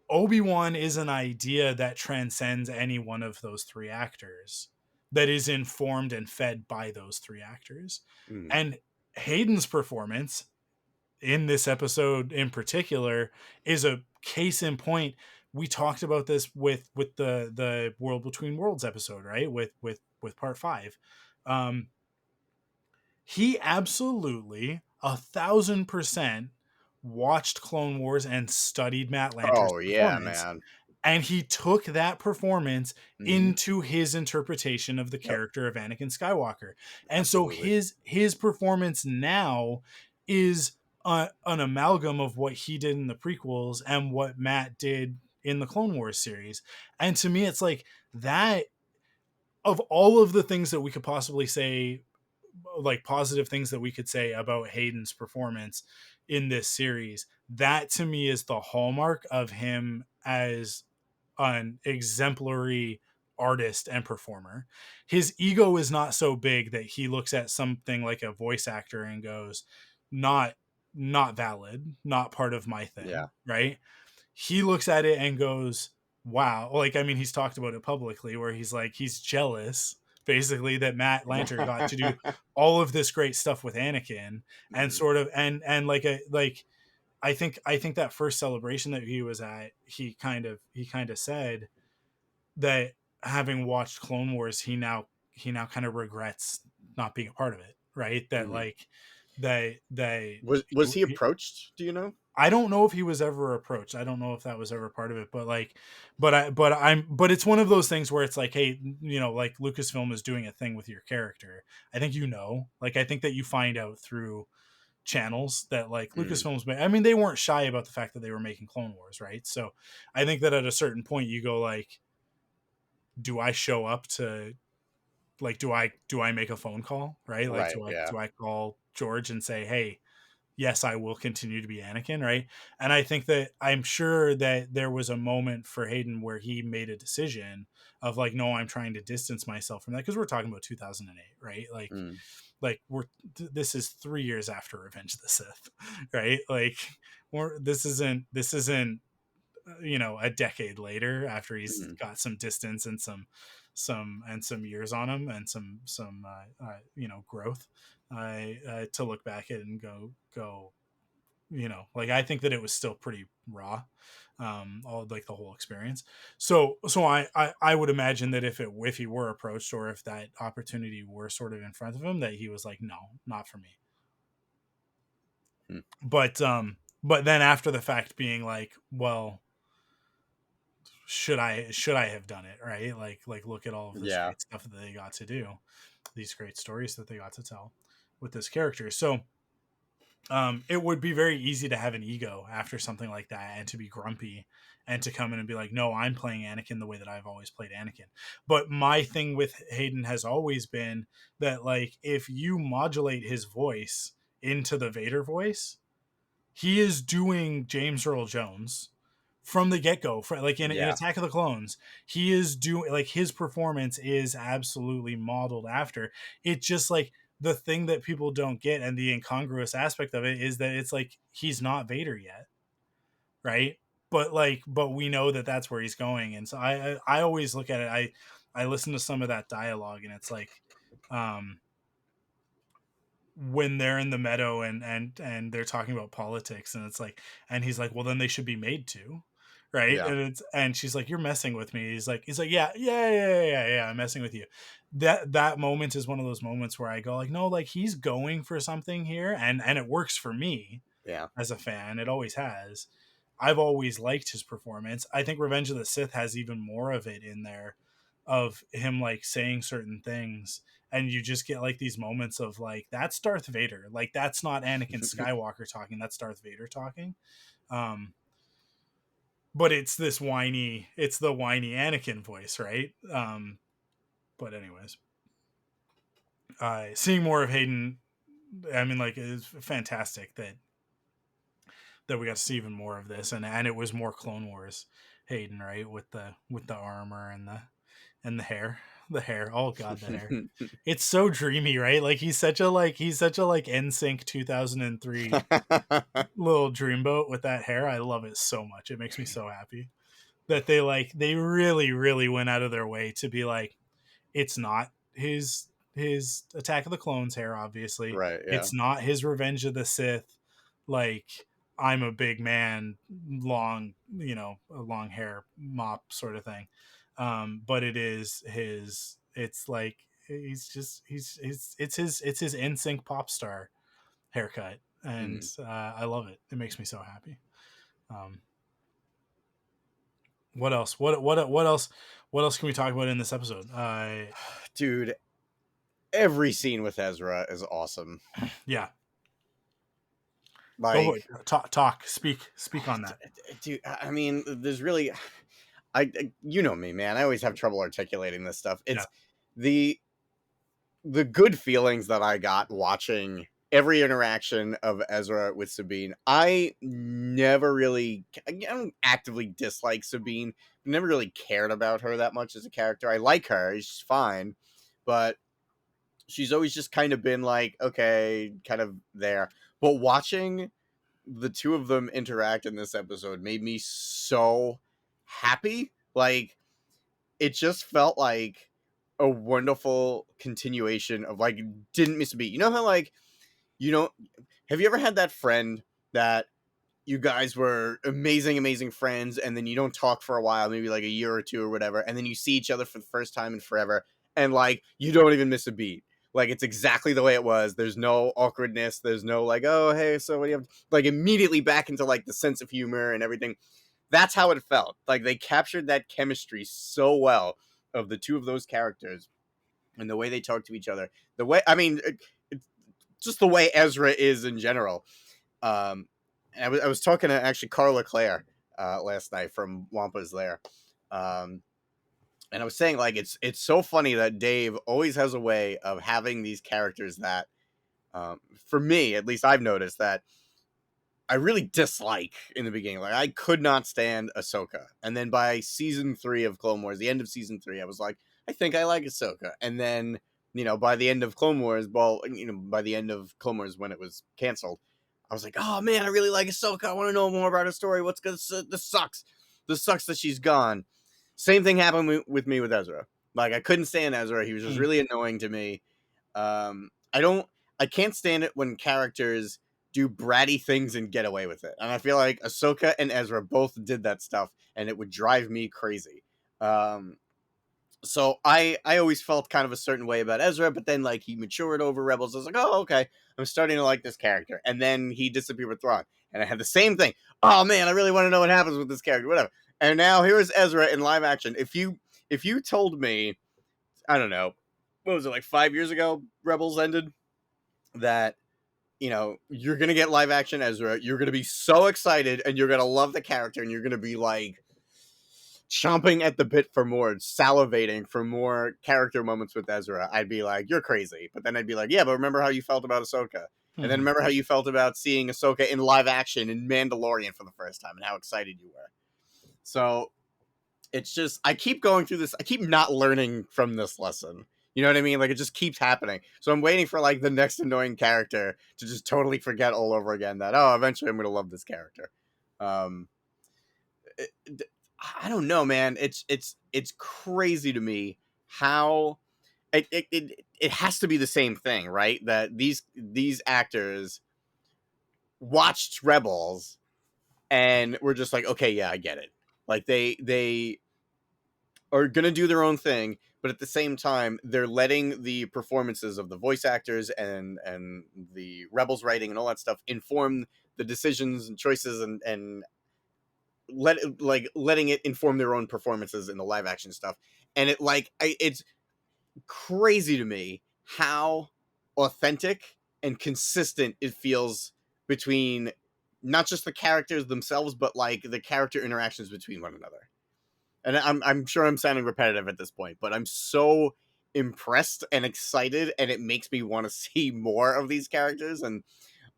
Obi-Wan is an idea that transcends any one of those three actors, that is informed and fed by those three actors. Mhm. And Hayden's performance in this episode in particular is a case in point. We talked about this with the World Between Worlds episode, right? With part 5. Um he absolutely 1,000% watched Clone Wars and studied Matt Lanter's Oh yeah, performance, man. and he took that performance Mhm. into his interpretation of the Yep. character of Anakin Skywalker. And so Absolutely. his performance now is an amalgam of what he did in the prequels and what Matt did in the Clone Wars series. And to me it's like that, of all of the things that we could possibly say, like positive things that we could say about Hayden's performance in this series, that to me is the hallmark of him as an exemplary artist and performer. His ego is not so big that he looks at something like a voice actor and goes, not not valid, not part of my Yeah. thing, right? He looks at it and goes, wow. Like, I mean, he's talked about it publicly where he's like, he's jealous basically that Matt Lanter got to do all of this great stuff with Anakin, and Mhm. sort of, and like a like I think that first celebration that he was at, he kind of said that having watched Clone Wars, he now kind of regrets not being a part of it, right? That Mhm. like they Was he approached? Do you know? I don't know if he was ever approached. I don't know if that was ever part of it, but like, but it's one of those things where it's like, hey, like Lucasfilm is doing a thing with your character. I think like I think that you find out through channels that like Mhm. Lucasfilm's I mean, they weren't shy about the fact that they were making Clone Wars, right? So I think that at a certain point you go like, do I show up to, like, do I make a phone call, right? Like, Right. do I Yeah. do I call George and say, hey, yes, I will continue to be Anakin, right? And I think that I'm sure that there was a moment for Hayden where he made a decision of like, no, I'm trying to distance myself from that, because we're talking about 2008, right? Mm. Like this is 3 years after Revenge of the Sith, right? Like this isn't a decade later after he's Mhm. got some distance and some years on him and some growth, to look back at and go, like I think that it was still pretty raw, all like the whole experience. So I would imagine that if he were approached, or if that opportunity were sort of in front of him, that he was like, no, not for me. Mm. But then after the fact being like, well, should I have done it, right? Like look at all of this Yeah. great stuff that they got to do, these great stories that they got to tell with this character. So it would be very easy to have an ego after something like that, and to be grumpy, and to come in and be like, no, I'm playing Anakin the way that I've always played Anakin. But my thing with Hayden has always been that, like, if you modulate his voice into the Vader voice, he is doing James Earl Jones from the get-go. For like in Yeah. Attack of the Clones, he is doing, like, his performance is absolutely modeled after it. Just like, the thing that people don't get, and the incongruous aspect of it, is that it's like he's not Vader yet, right? But we know that that's where he's going. And so I always look at it, I listen to some of that dialogue, and it's like, um when they're in the meadow, and they're talking about politics, and it's like, and he's like, well, then they should be made to, right? Yeah. And she's like, "You're messing with me." He's like, yeah, I'm messing with you. That moment is one of those moments where I go like, no, like he's going for something here, and it works for me Yeah. as a fan. It always has. I've always liked his performance. I think Revenge of the Sith has even more of it in there, of him like saying certain things, and you just get like these moments of like, that's Darth Vader. Like that's not Anakin Skywalker talking. That's Darth Vader talking. Um, but it's this whiny, it's the whiny Anakin voice, right? But anyways, seeing more of Hayden, I mean, like, it's fantastic that we got to see even more of this, and it was more Clone Wars Hayden, right, with the armor and the hair, the hair. Oh god, the hair. It's so dreamy, right? Like he's such a like NSYNC 2003 little dreamboat with that hair. I love it so much. It makes me so happy that they really went out of their way to be like, it's not his Attack of the Clones hair, obviously. Right. Yeah. It's not his Revenge of the Sith, like, I'm a big man, long, a long hair mop sort of thing. But it is his. It's like he's just it's his NSYNC pop star haircut, and Mm. I love it. It makes me so happy. Um, what else? What else? What else can we talk about in this episode? Dude, every scene with Ezra is awesome. Yeah, go Like, ahead. Talk. Speak on that. dude, I mean, there's really, you know me, man. I always have trouble articulating this stuff. Yeah. It's the good feelings that I got watching every interaction of Ezra with Sabine. I don't actively dislike Sabine. Never really cared about her that much as a character. I like her; she's fine, but she's always just kind of been like, okay, kind of there. But watching the two of them interact in this episode made me so happy. Like, it just felt like a wonderful continuation of, like, didn't miss a beat. You know how, like, you know, have you ever had that friend that you guys were amazing friends, and then you don't talk for a while, maybe like a year or two or whatever, and then you see each other for the first time in forever, and like you don't even miss a beat. Like, it's exactly the way it was. There's no awkwardness. There's no like, oh hey, so what do you have? Like, immediately back into like the sense of humor and everything. That's how it felt. Like, they captured that chemistry so well of the two of those characters and the way they talk to each other. The way, I mean, just the way Ezra is in general. Um, I was talking to actually Carla Claire last night from Wampa's Lair. And I was saying, like, it's so funny that Dave always has a way of having these characters that, for me, at least I've noticed that I really dislike in the beginning. Like, I could not stand Ahsoka. And then by season 3 of Clone Wars, the end of season 3, I was like, I think I like Ahsoka. And then, by the end of Clone Wars, by the end of Clone Wars when it was canceled, I was like, oh man, I really like Ahsoka. I want to know more about her story. What's good? This sucks. This sucks that she's gone. Same thing happened with me with Ezra. Like, I couldn't stand Ezra. He was just really annoying to me. I can't stand it when characters do bratty things and get away with it. And I feel like Ahsoka and Ezra both did that stuff, and it would drive me crazy. So I always felt kind of a certain way about Ezra, but then, like, he matured over Rebels. I was like, oh, okay, I'm starting to like this character. And then he disappeared with Thrawn, and I had the same thing. Oh man, I really want to know what happens with this character, whatever. And now here's Ezra in live action. If you told me, I don't know, what was it, like 5 years ago, Rebels ended, that you're gonna get live action Ezra, you're gonna be so excited, and you're gonna love the character, and you're gonna be like chomping at the bit for more, salivating for more character moments with Ezra, I'd be like, you're crazy. But then I'd be like, yeah, but remember how you felt about Ahsoka. And then remember how you felt about seeing Ahsoka in live action in Mandalorian for the first time and how excited you were. So it's just, I keep going through this. I keep not learning from this lesson. You know what I mean? Like, it just keeps happening. So I'm waiting for, like, the next annoying character to just totally forget all over again that, oh, eventually I'm going to love this character. I don't know, man. It's crazy to me how it has to be the same thing, right? That these actors watched Rebels and were just like, okay, yeah, I get it. Like they are gonna do their own thing, but at the same time, they're letting the performances of the voice actors and the Rebels writing and all that stuff inform the decisions and choices and letting it inform their own performances in the live action stuff. And it's crazy to me how authentic and consistent it feels between not just the characters themselves, but like the character interactions between one another. And I'm sure I'm sounding repetitive at this point, but I'm so impressed and excited, and it makes me want to see more of these characters. And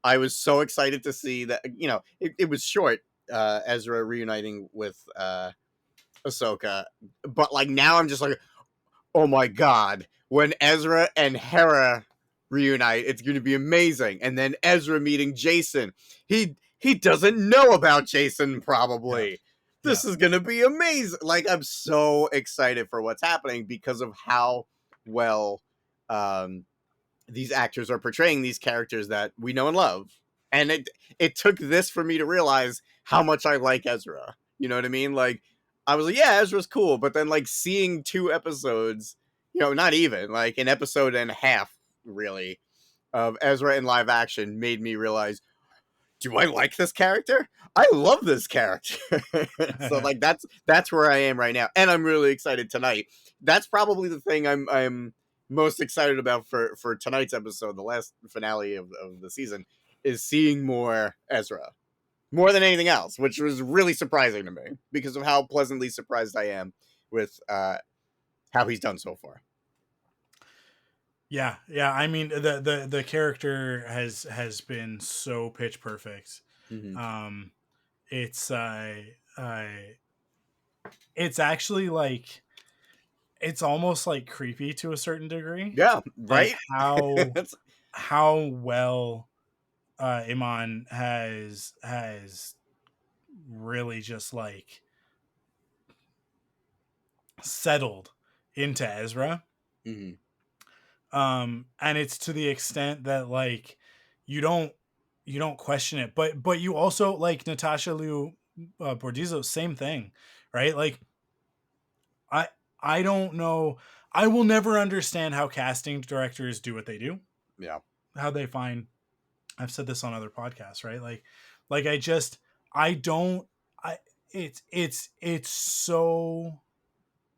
I was so excited to see that, it was short, Ezra reuniting with Ahsoka, but like now I'm just like, oh my god, when Ezra and Hera reunite, it's going to be amazing. And then Ezra meeting Jason, he doesn't know about Jason Yeah. probably. This Yeah. is going to be amazing. Like, I'm so excited for what's happening because of how well um these actors are portraying these characters that we know and love. And it took this for me to realize how much I like Ezra. You know what I mean? Like, I was like, yeah, Ezra's cool, but then like seeing 2 episodes, not even like an episode and a half really of Ezra in live action made me realize, do I like this character? I love this character. So like that's where I am right now, and I'm really excited tonight. That's probably the thing I'm most excited about for tonight's episode, the last finale of the season, is seeing more Ezra, more than anything else, which was really surprising to me because of how pleasantly surprised I am with how he's done so far. Yeah, yeah. I mean, the character has been so pitch perfect. Mm-hmm. Um, it's it's actually like it's almost like creepy to a certain degree, Yeah, like right. That's how well Iman has really just like settled into Ezra. mm-hmm. And it's to the extent that like you don't you don't question it, but you also like Natasha Liu Bordizzo, same thing, right? Like I I don't know, I will never understand how casting directors do what they do, Yeah. how they find, I've said this on other podcasts, right? Like I just I don't I it's so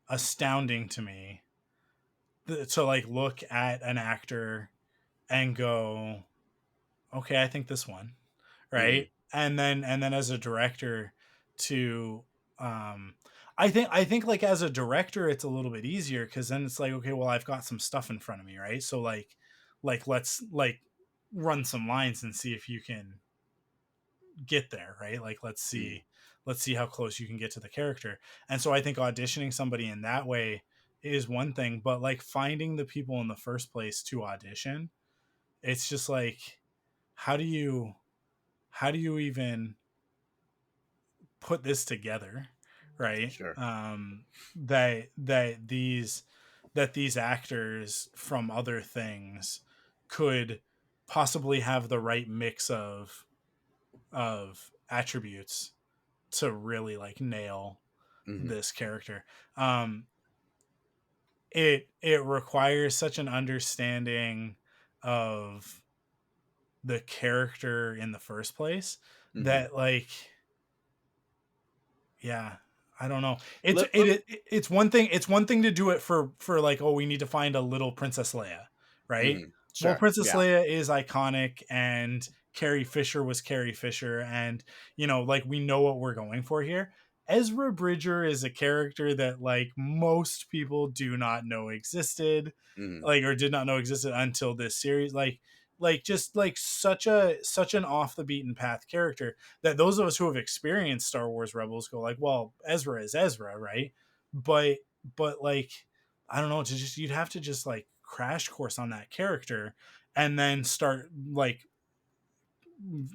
astounding to me to like look at an actor and go, okay, I think this one, Mm-hmm. right? And then as a director to um I think like as a director it's a little bit easier because then it's like, okay, well, I've got some stuff in front of me, right? So like let's like run some lines and see if you can get there, right? Like Mm-hmm. let's see how close you can get to the character. And so I think auditioning somebody in that way is one thing, but like finding the people in the first place to audition, it's just like, how do you how do you even put this together, right? Sure. That these actors from other things could possibly have the right mix of attributes to really like nail Mm-hmm. this character. um it requires such an understanding of the character in the first place Mm-hmm. that like, yeah, I don't know. it's Let, it, let, it it's one thing to do it for like, oh, we need to find a little Princess Leia, right? mhm. Well, Sure. Princess Yeah. Leia is iconic, and Carrie Fisher was Carrie Fisher, and like we know what we're going for here. Ezra Bridger is a character that like most people do not know existed, Mhm. like, or did not know existed until this series. Like just like such an off the beaten path character that those of us who have experienced Star Wars Rebels go like, well, Ezra is Ezra, right? But but like, I don't know, to just, you'd have to just like crash course on that character and then start like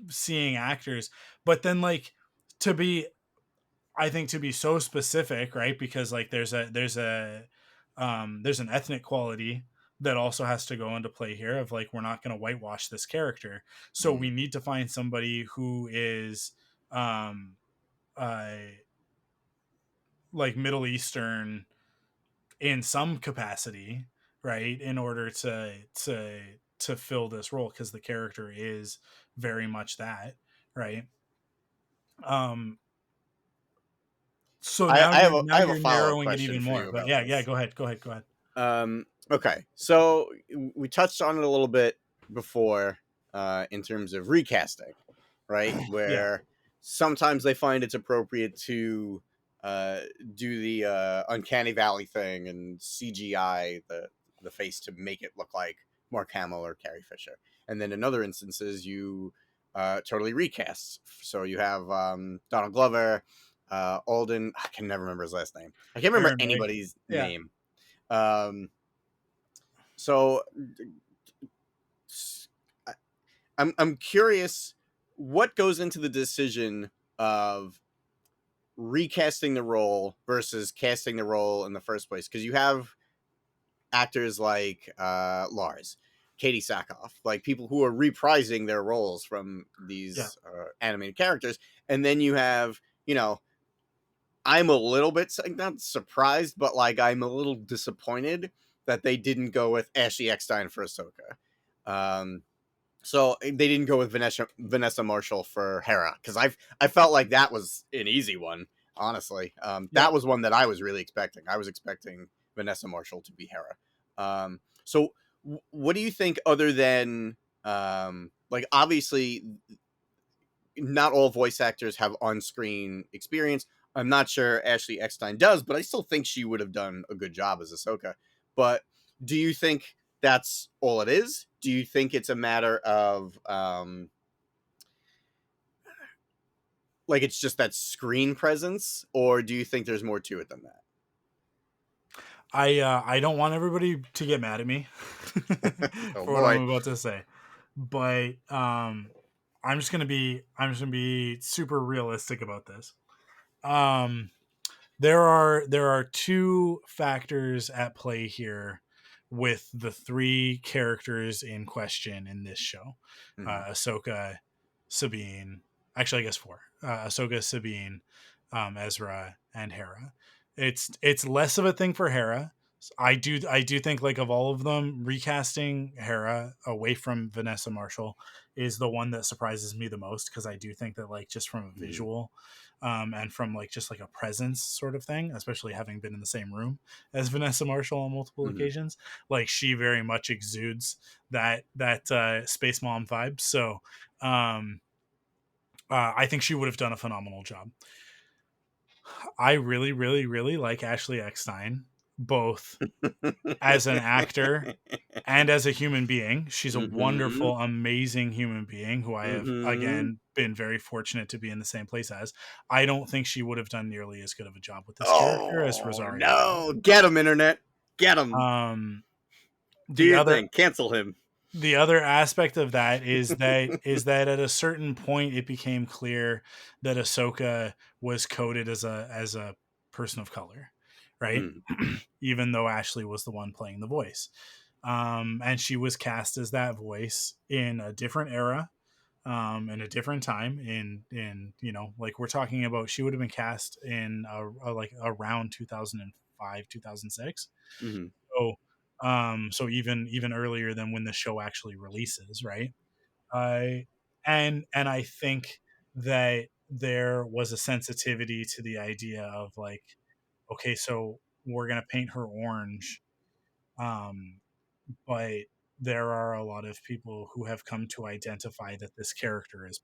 seeing actors. But then like, to be, I think to be so specific, right? Because like there's an ethnic quality that also has to go into play here of like, we're not going to whitewash this character. So we Mhm. need to find somebody who is um uh like Middle Eastern in some capacity, right? In order to fill this role, because the character is very much that, right? Um, so now I have a you're follow up narrowing it question even for more. you But about yeah, this. go ahead, go ahead. Okay, so we touched on it a little bit before, in terms of recasting, right? Yeah, Where sometimes they find it's appropriate to uh, do the uncanny valley thing and CGI the face to make it look like Mark Hamill or Carrie Fisher, and then in other instances you totally recast. So you have Donald Glover, Alden. I can never remember his last name. I can't remember Aaron May. anybody's Yeah, name. So I- I'm curious what goes into the decision of recasting the role versus casting the role in the first place, because you have actors like Lars, Katie Sackhoff, like people who are reprising their roles from yeah. these animated characters, and then you have, I'm a little bit not surprised, but like I'm a little disappointed that they didn't go with Ashley Eckstein for Ahsoka. So they didn't go with Vanessa Marshall for Hera, because I felt like that was an easy one, honestly. Yeah, That was one that I was really expecting. I was expecting Vanessa Marshall to be Hera. So what do you think, other than like, obviously not all voice actors have on-screen experience. I'm not sure Ashley Eckstein does, but I still think she would have done a good job as Ahsoka. But do you think that's all it is? Do you think it's a matter of like it's just that screen presence, or do you think there's more to it than I don't want everybody to get mad at me that? Oh for what I'm boy. about to say, but I'm just gonna be super realistic about this. Um, there are two factors at play here with the three characters in question in this show: Mm-hmm. Ahsoka, Sabine. Actually, I guess four: Ahsoka, Sabine, Ezra, and Hera. It's less of a thing for Hera. I do think, like, of all of them, recasting Hera away from Vanessa Marshall is the one that surprises me the most, because I do think that, like, just from a Mm-hmm. visual and from, like, just like a presence sort of thing, especially having been in the same room as Vanessa Marshall on multiple Mm-hmm. occasions, like, she very much exudes that space mom vibe. So um, I think she would have done a phenomenal job. I really, really, really like Ashley Eckstein, both as an actor and as a human being. She's a Mm-hmm. wonderful, amazing human being who I have, Mm-hmm. again, been very fortunate to be in the same place as. I don't think she would have done nearly as good of a job with this character as Oh Rosario did. no! Get him, internet. Get him. Um, Do the your other thing. Cancel him. the other aspect of that is that at a certain point it became clear that Ahsoka was coded as a person of color, right? Mm, Even though Ashley was the one playing the voice. And she was cast as that voice in a different era, in a different time, in like, we're talking about, she would have been cast in like around 2005, 2006. mhm, So even earlier than when the show actually releases, right? I and I think that there was a sensitivity to the idea of, like, okay, so we're gonna paint her orange, um, but there are a lot of people who have come to identify that this character is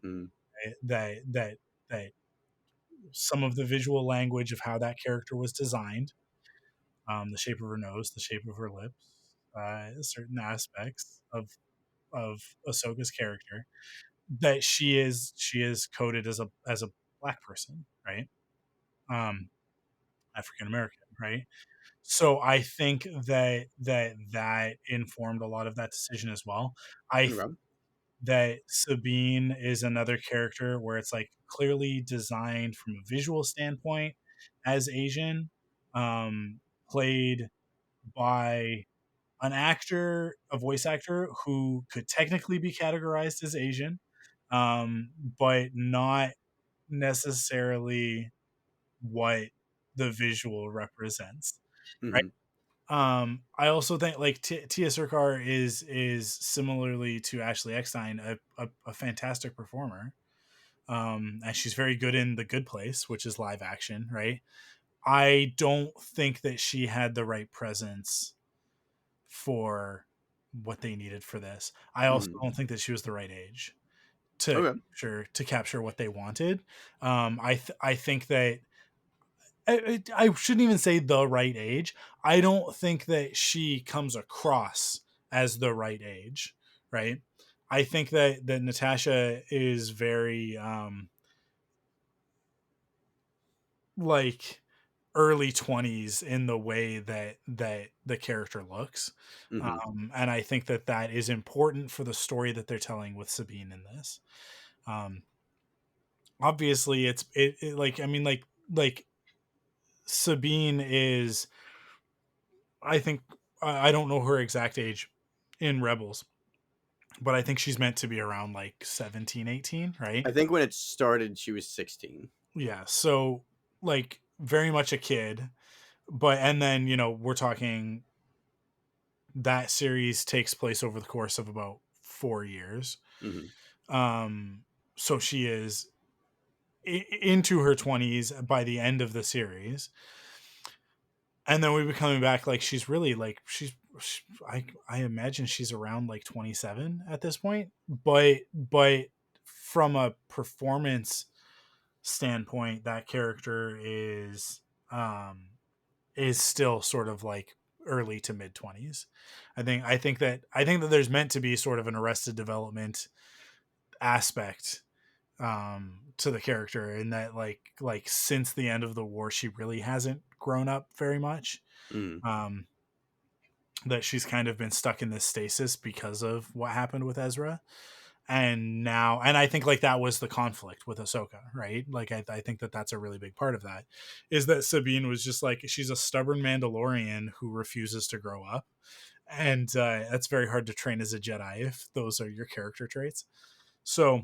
mm, black, that some of the visual language of how that character was designed, the shape of her nose, the shape of her lips, certain aspects of Ahsoka's character, that she is coded as a black person, right? Um, African American, right? So I think that informed a lot of that decision as well. I think okay, that Sabine is another character where it's, like, clearly designed from a visual standpoint as Asian, played by an actor, a voice actor who could technically be categorized as Asian, but not necessarily what the visual represents, right? Hmm. I also think like Tia Sircar is similarly to Ashley Eckstein a fantastic performer. And she's very good in The Good Place, which is live action, right? I don't think that she had the right presence for what they needed for this. I also Hmm. don't think that she was the right age Okay. to capture what they wanted. I think that I shouldn't even say the right age. I don't think that she comes across as the right age, right? I think that Natasha is very like early 20s in the way that the character looks. Hmm. And I think that that is important for the story that they're telling with Sabine in this. Um Obviously it like I mean like Sabine is, I think, I don't know her exact age in Rebels, but I think she's meant to be around like 17, 18, right? I think when it started, she was 16. Yeah. So like very much a kid, but and then, we're talking that series takes place over the course of about 4 years. Hmm. Um so she is into her 20s by the end of the series, and then we be coming back like she's really like I imagine she's around like 27 at this point, but from a performance standpoint that character um is still sort of like early to mid 20s. I think that there's meant to be sort of an Arrested Development aspect to the character, in that like since the end of the war she really hasn't grown up very much. Hmm. um that she's kind of been stuck in this stasis because of what happened with Ezra. And I think like that was the conflict with Ahsoka, right? Like I think that that's a really big part of that, is that Sabine was just like, she's a stubborn Mandalorian who refuses to grow up. And that's very hard to train as a Jedi if those are your character traits. So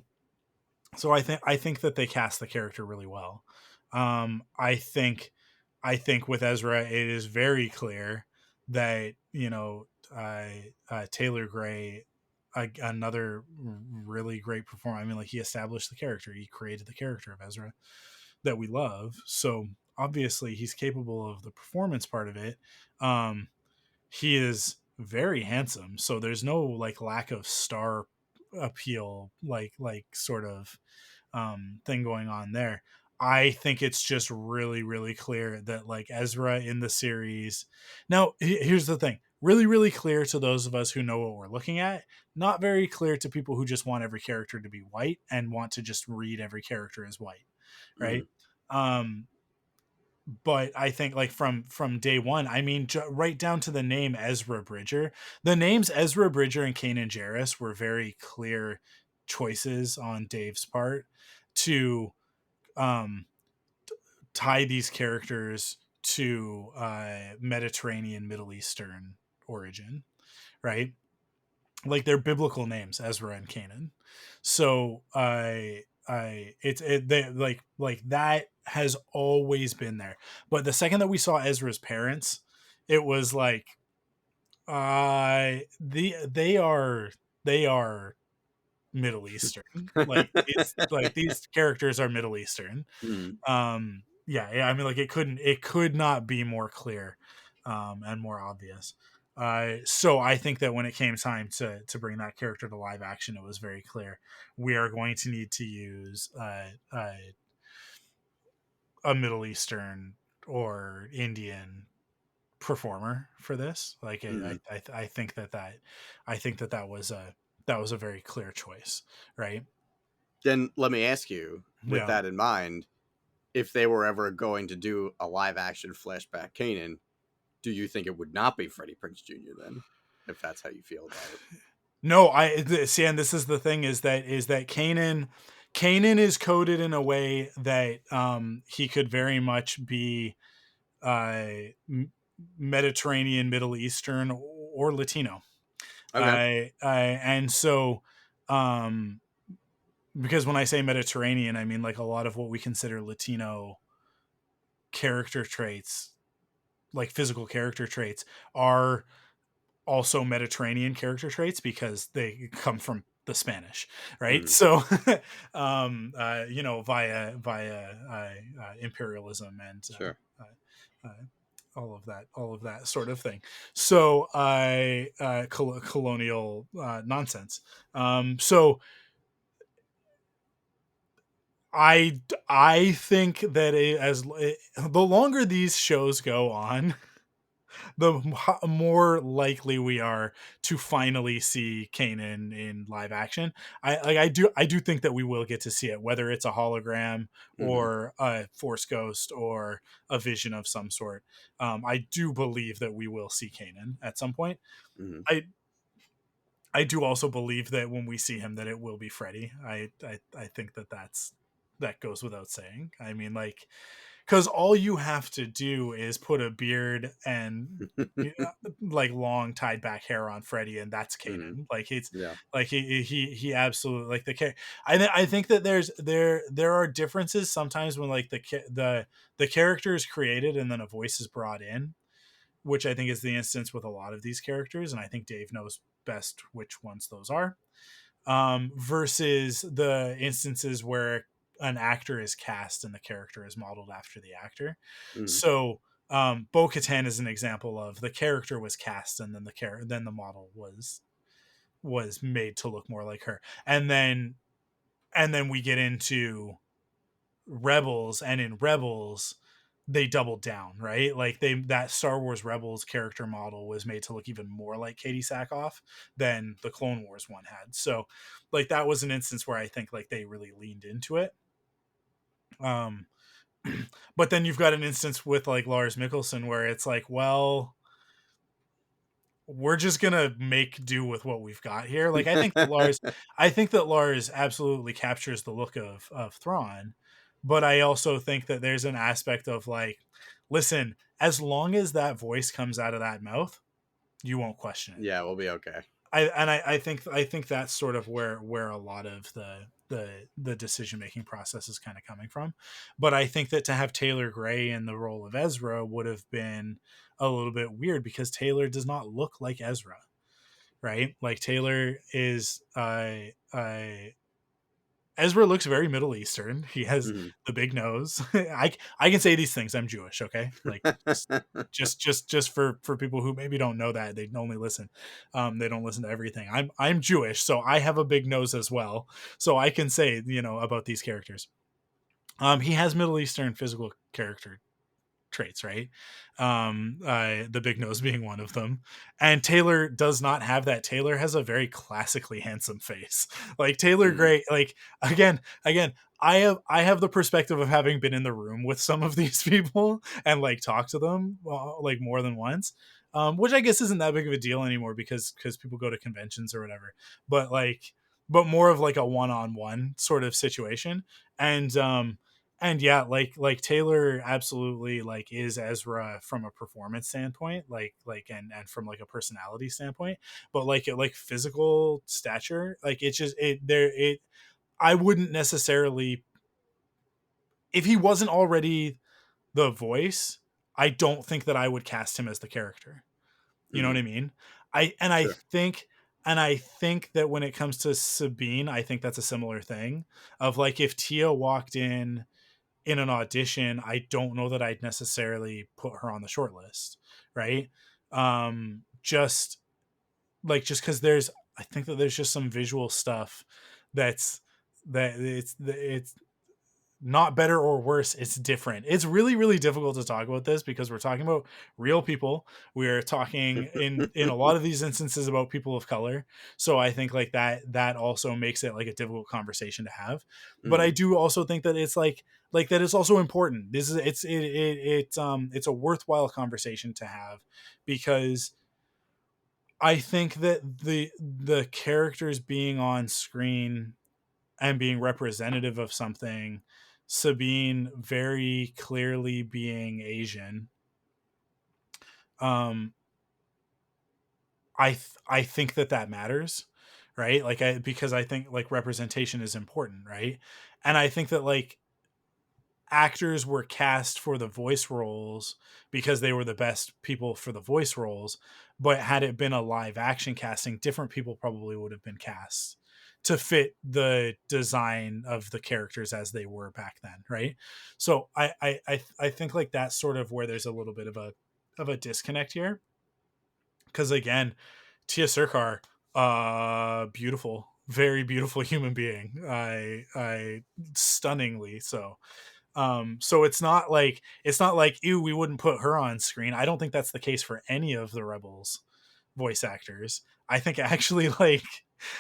I think that they cast the character really well. I think with Ezra, it is very clear that Taylor Gray, another really great performer. I mean, like, he established the character, he created the character of Ezra that we love. So obviously, he's capable of the performance part of it. Um, he is very handsome, so there's no like lack of star appeal, like sort of thing going on there. I think it's just really, really clear that like Ezra in the series. Now, here's the thing: really, really clear to those of us who know what we're looking at. Not very clear to people who just want every character to be white and want to just read every character as white, Hmm. right? Um, but I think like from day one, I mean, right down to the name Ezra Bridger. The names Ezra Bridger and Kanan Jarrus were very clear choices on Dave's part to um, tie these characters to Mediterranean, Middle Eastern origin, right? Like they're biblical names, Ezra and Canaan. So they like that has always been there. But the second that we saw Ezra's parents, it was like they are Middle Eastern. These characters are Middle Eastern. Hmm. Yeah, I mean, like, it could not be more clear and more obvious. So I think that when it came time to bring that character to live action, it was very clear we are going to need to use a Middle Eastern or Indian performer for this. Like Hmm. I think that was a very clear choice, right? Then let me ask you, with Yeah. that in mind, if they were ever going to do a live action flashback Kanan, do you think it would not be Freddie Prinze Jr. then? If that's how you feel about it. No, see, and this is the thing: is that Kanan is coded in a way that he could very much be uh, Mediterranean, Middle Eastern, or Latino. Okay. And so, um, because when I say Mediterranean, I mean like a lot of what we consider Latino character traits, like physical character traits, are also Mediterranean character traits because they come from the Spanish, right? Mm. So, via imperialism and Sure. all of that sort of thing. So, colonial nonsense. So I think that the longer these shows go on, the more likely we are to finally see Kanan in live action. I do think that we will get to see it, whether it's a hologram Hmm. or a Force ghost or a vision of some sort. I do believe that we will see Kanan at some point. Hmm. I I do also believe that when we see him, that it will be Freddy. I think that goes without saying. I mean, like, because all you have to do is put a beard and like long tied back hair on Freddy, and that's Hmm. Kanan. Like it's Yeah. like he absolutely like I think that there are differences sometimes when like the character is created and then a voice is brought in, which I think is the instance with a lot of these characters, and I think Dave knows best which ones those are. Versus the instances where an actor is cast and the character is modeled after the actor. Hmm. So Bo Katan is an example of the character was cast and then then the model was made to look more like her. And then we get into Rebels, and in Rebels they doubled down, right? Like that Star Wars Rebels character model was made to look even more like Katie Sackhoff than the Clone Wars one had. So like that was an instance where I think like they really leaned into it. Um but then you've got an instance with like Lars Mikkelsen where it's like, well, we're just gonna make do with what we've got here. Like I think that Lars absolutely captures the look of Thrawn, but I also think that there's an aspect of like, listen, as long as that voice comes out of that mouth, you won't question it. Yeah, we'll be okay. I think that's sort of where a lot of the decision making process is kind of coming from. But I think that to have Taylor Gray in the role of Ezra would have been a little bit weird because Taylor does not look like Ezra, right? Like Taylor is Ezra looks very Middle Eastern. He has Hmm. the big nose. I can say these things. I'm Jewish, okay? Like just for people who maybe don't know that, they only listen. They don't listen to everything. I'm Jewish, so I have a big nose as well. So I can say, about these characters. He has Middle Eastern physical character traits, right? The big nose being one of them. And Taylor does not have that. Taylor has a very classically handsome face. Like Taylor Hmm. Gray, like again, I have the perspective of having been in the room with some of these people and like talked to them like more than once. Which I guess isn't that big of a deal anymore because people go to conventions or whatever. But but more of like a one-on-one sort of situation. And yeah, like Taylor absolutely like is Ezra from a performance standpoint, and from like a personality standpoint, but like physical stature, like it's just it I wouldn't necessarily, if he wasn't already the voice, I don't think that I would cast him as the character. You know Hmm. what I mean? I and I Sure. think I think that when it comes to Sabine, I think that's a similar thing of like if Tia walked in an audition, I don't know that I'd necessarily put her on the short list, right? Just because I think that there's just some visual stuff that's it's not better or worse, it's different. It's really really difficult to talk about this because we're talking about real people. We're talking in a lot of these instances about people of color, so I think like that also makes it like a difficult conversation to have. But I Hmm. do also think that it's like that it's also important. This is it's a worthwhile conversation to have because I think that the characters being on screen and being representative of something, Sabine very clearly being Asian, um, I think that matters, right? Because I think like representation is important, right? And I think that like actors were cast for the voice roles because they were the best people for the voice roles. But had it been a live action casting, different people probably would have been cast to fit the design of the characters as they were back then, right? So I think like that's sort of where there's a little bit of a disconnect here. Because again, Tia Sircar, beautiful, very beautiful human being. I stunningly so. So it's not like ew, we wouldn't put her on screen. I don't think that's the case for any of the Rebels voice actors. I think actually like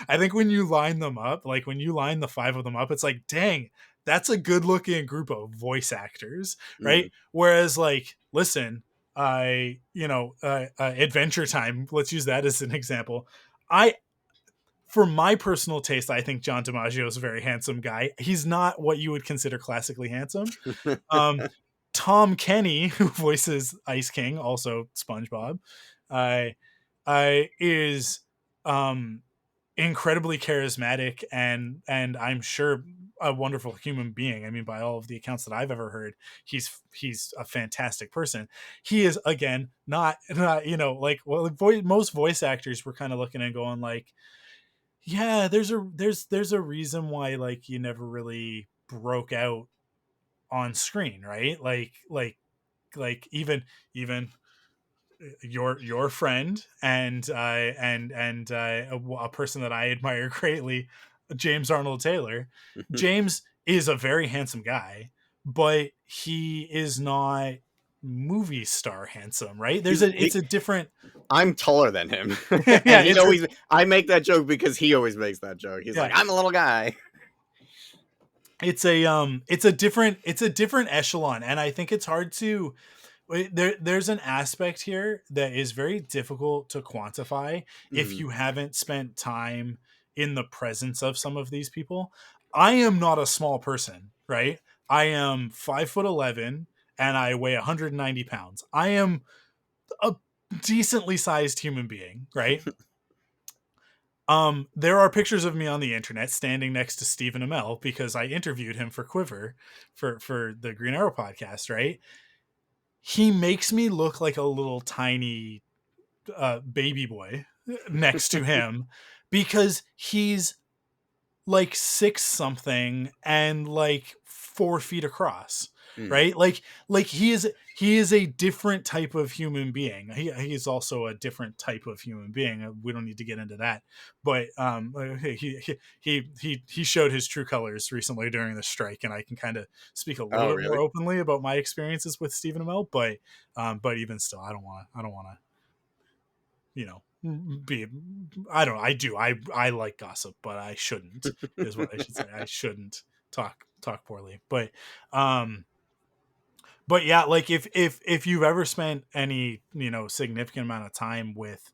I think when you line them up, like when you line the 5 of them up, it's like, dang, that's a good looking group of voice actors, right? Mm. Whereas like, listen, Adventure Time, let's use that as an example. I For my personal taste, I think John DiMaggio is a very handsome guy. He's not what you would consider classically handsome. Um, Tom Kenny, who voices Ice King, also SpongeBob, uh, is um, incredibly charismatic and I'm sure a wonderful human being. I mean, by all of the accounts that I've ever heard, he's a fantastic person. He is again not like most voice actors were kind of looking and going like, yeah, there's a reason why like you never really broke out on screen, right? Like even your friend and a person that I admire greatly, James Arnold Taylor. James is a very handsome guy, but he is not movie star handsome, right? It's a different. I'm taller than him, Yeah, and he always. I make that joke because he always makes that joke. He's yeah, like, "I'm a little guy." it's a different echelon, and I think it's hard to there's an aspect here that is very difficult to quantify if Mm. you haven't spent time in the presence of some of these people. I am not a small person, right? I am 5'11" and I weigh 190 pounds. I am a decently sized human being, right? There are pictures of me on the internet standing next to Stephen Amell because I interviewed him for Quiver for the Green Arrow podcast, right? He makes me look like a little tiny baby boy next to him because he's like 6 something and like 4 feet across, Mm. right? Like he is a different type of human being. He's also a different type of human being. We don't need to get into that, but he showed his true colors recently during the strike, and I can kind of speak a little Oh, bit more really? openly about my experiences with Stephen Amell. But even still, I don't want to you know be I don't know, I like gossip, but I shouldn't, is what I should say. I shouldn't talk poorly, um but yeah, like if you've ever spent any significant amount of time with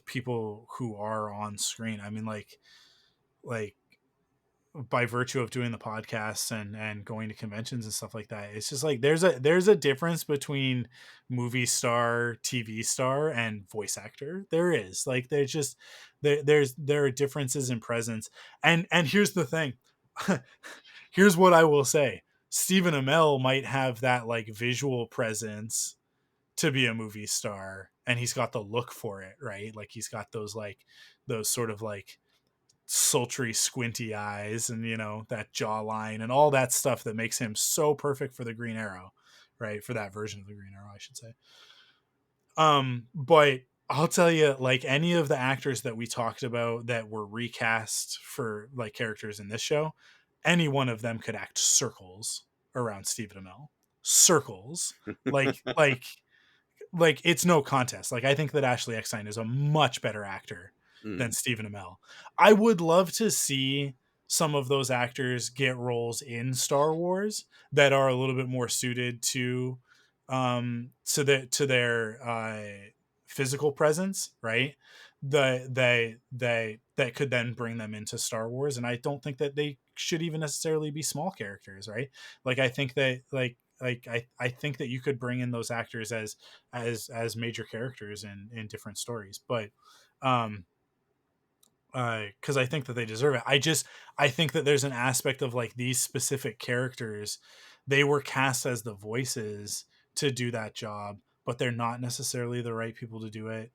people who are on screen, I mean like by virtue of doing the podcasts and going to conventions and stuff like that, it's just like there's a difference between movie star, TV star, and voice actor. There is like there's just there are differences in presence. And here's the thing. Here's what I will say. Stephen Amell might have that like visual presence to be a movie star, and he's got the look for it, right? Like he's got those sort of like sultry squinty eyes and that jawline and all that stuff that makes him so perfect for the Green Arrow, right? For that version of the Green Arrow, I should say. But I'll tell you, like any of the actors that we talked about that were recast for like characters in this show, any one of them could act circles around Stephen Amell. Circles. like like like it's no contest. Like I think that Ashley Eckstein is a much better actor than Mm. Stephen Amell. I would love to see some of those actors get roles in Star Wars that are a little bit more suited to their physical presence, right? That could then bring them into Star Wars, and I don't think that they should even necessarily be small characters, right? Like I think that I think that you could bring in those actors as major characters in different stories, but um because I think that they deserve it. I think that there's an aspect of like these specific characters they were cast as the voices to do that job, but they're not necessarily the right people to do it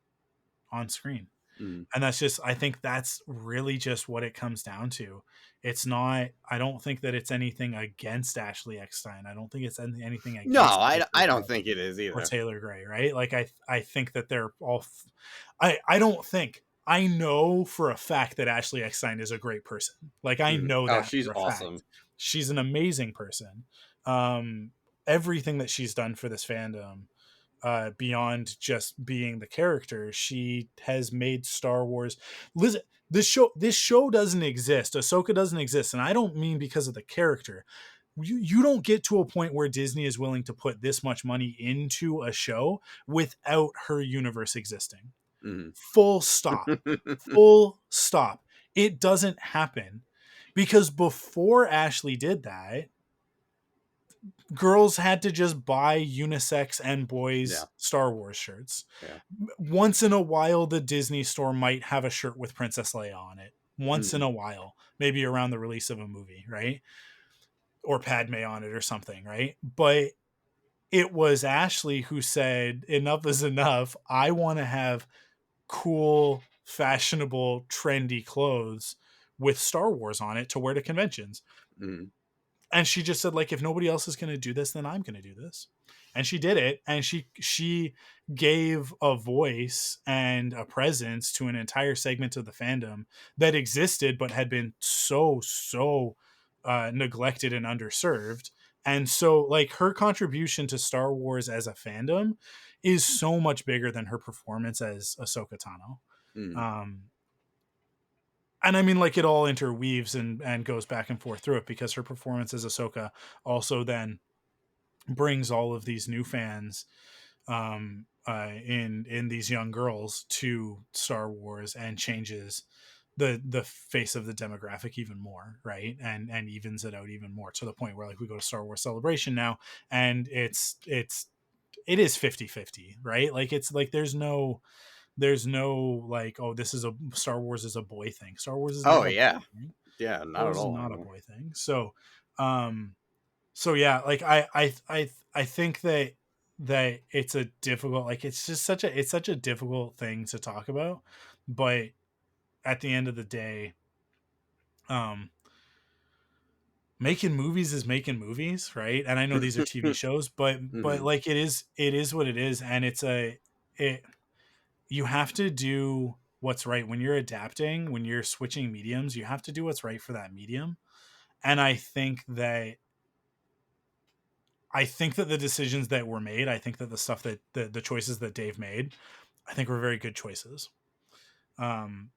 on screen. Mm. And that's just, I think that's really just what it comes down to. It's not, I don't think that it's anything against Ashley Eckstein. I don't think it's anything No, against Jennifer I Grey don't think it is or either. Taylor Gray, right? Like I think that they're all I don't think, I know for a fact that Ashley Eckstein is a great person. Like I Mm. know Oh, that she's for a awesome. fact. She's an amazing person. Um Everything that she's done for this fandom, beyond just being the character, she has made Star Wars. Listen, this show doesn't exist. Ahsoka doesn't exist, and I don't mean because of the character. You don't get to a point where Disney is willing to put this much money into a show without her universe existing. Mm. Full stop. Full stop. It doesn't happen because before Ashley did that, girls had to just buy unisex and Yeah, boys Star Wars shirts. yeah. Once in a while, the Disney store might have a shirt with Princess Leia on it. Once in Mm. a while, maybe around the release of a movie, right? Or Padme on it or something, right? But it was Ashley who said, enough is enough. I want to have cool, fashionable, trendy clothes with Star Wars on it to wear to conventions. Mm. And she just said, like, if nobody else is going to do this, then I'm going to do this. And she did it, and she gave a voice and a presence to an entire segment of the fandom that existed but had been so neglected and underserved. And so, like, her contribution to Star Wars as a fandom is so much bigger than her performance as Ahsoka Tano. Mm. um and I mean, like, it all interweaves and goes back and forth through it, because her performance as Ahsoka also then brings all of these new fans, in these young girls to Star Wars, and changes the face of the demographic even more, right? And evens it out even more, to the point where, like, we go to Star Wars Celebration now, and it is 50-50, right? Like, it's like there's no like, oh, this is a Star Wars is a boy thing. Star Wars is Oh not a boy yeah, thing. yeah. Star Not at Wars is all not a anymore. boy thing. Um so yeah, like I think that it's a difficult, like, it's such a difficult thing to talk about. But at the end of the day, um making movies is making movies, right? And I know these are TV shows, but Hmm. like, it is what it is, and it you have to do what's right when you're adapting, when you're switching mediums. You have to do what's right for that medium. And I think that the decisions that were made, I think that the stuff that the choices that Dave made, I think were very good choices. um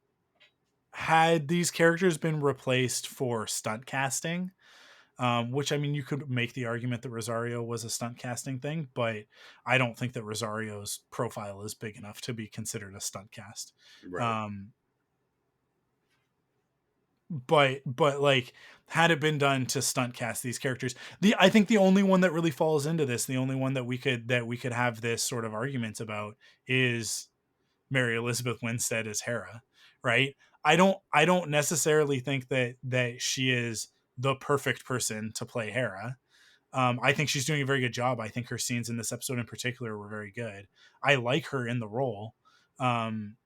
had these characters been replaced for stunt casting, which, I mean, you could make the argument that Rosario was a stunt casting thing, but I don't think that Rosario's profile is big enough to be considered a stunt cast. Right. um but like, had it been done to stunt cast these characters, I think the only one that really falls into this, the only one that we could have this sort of argument about, is Mary Elizabeth Winstead as Hera, right? I don't necessarily think that she is the perfect person to play Hera. I think she's doing a very good job. I think her scenes in this episode in particular were very good. I like her in the role. um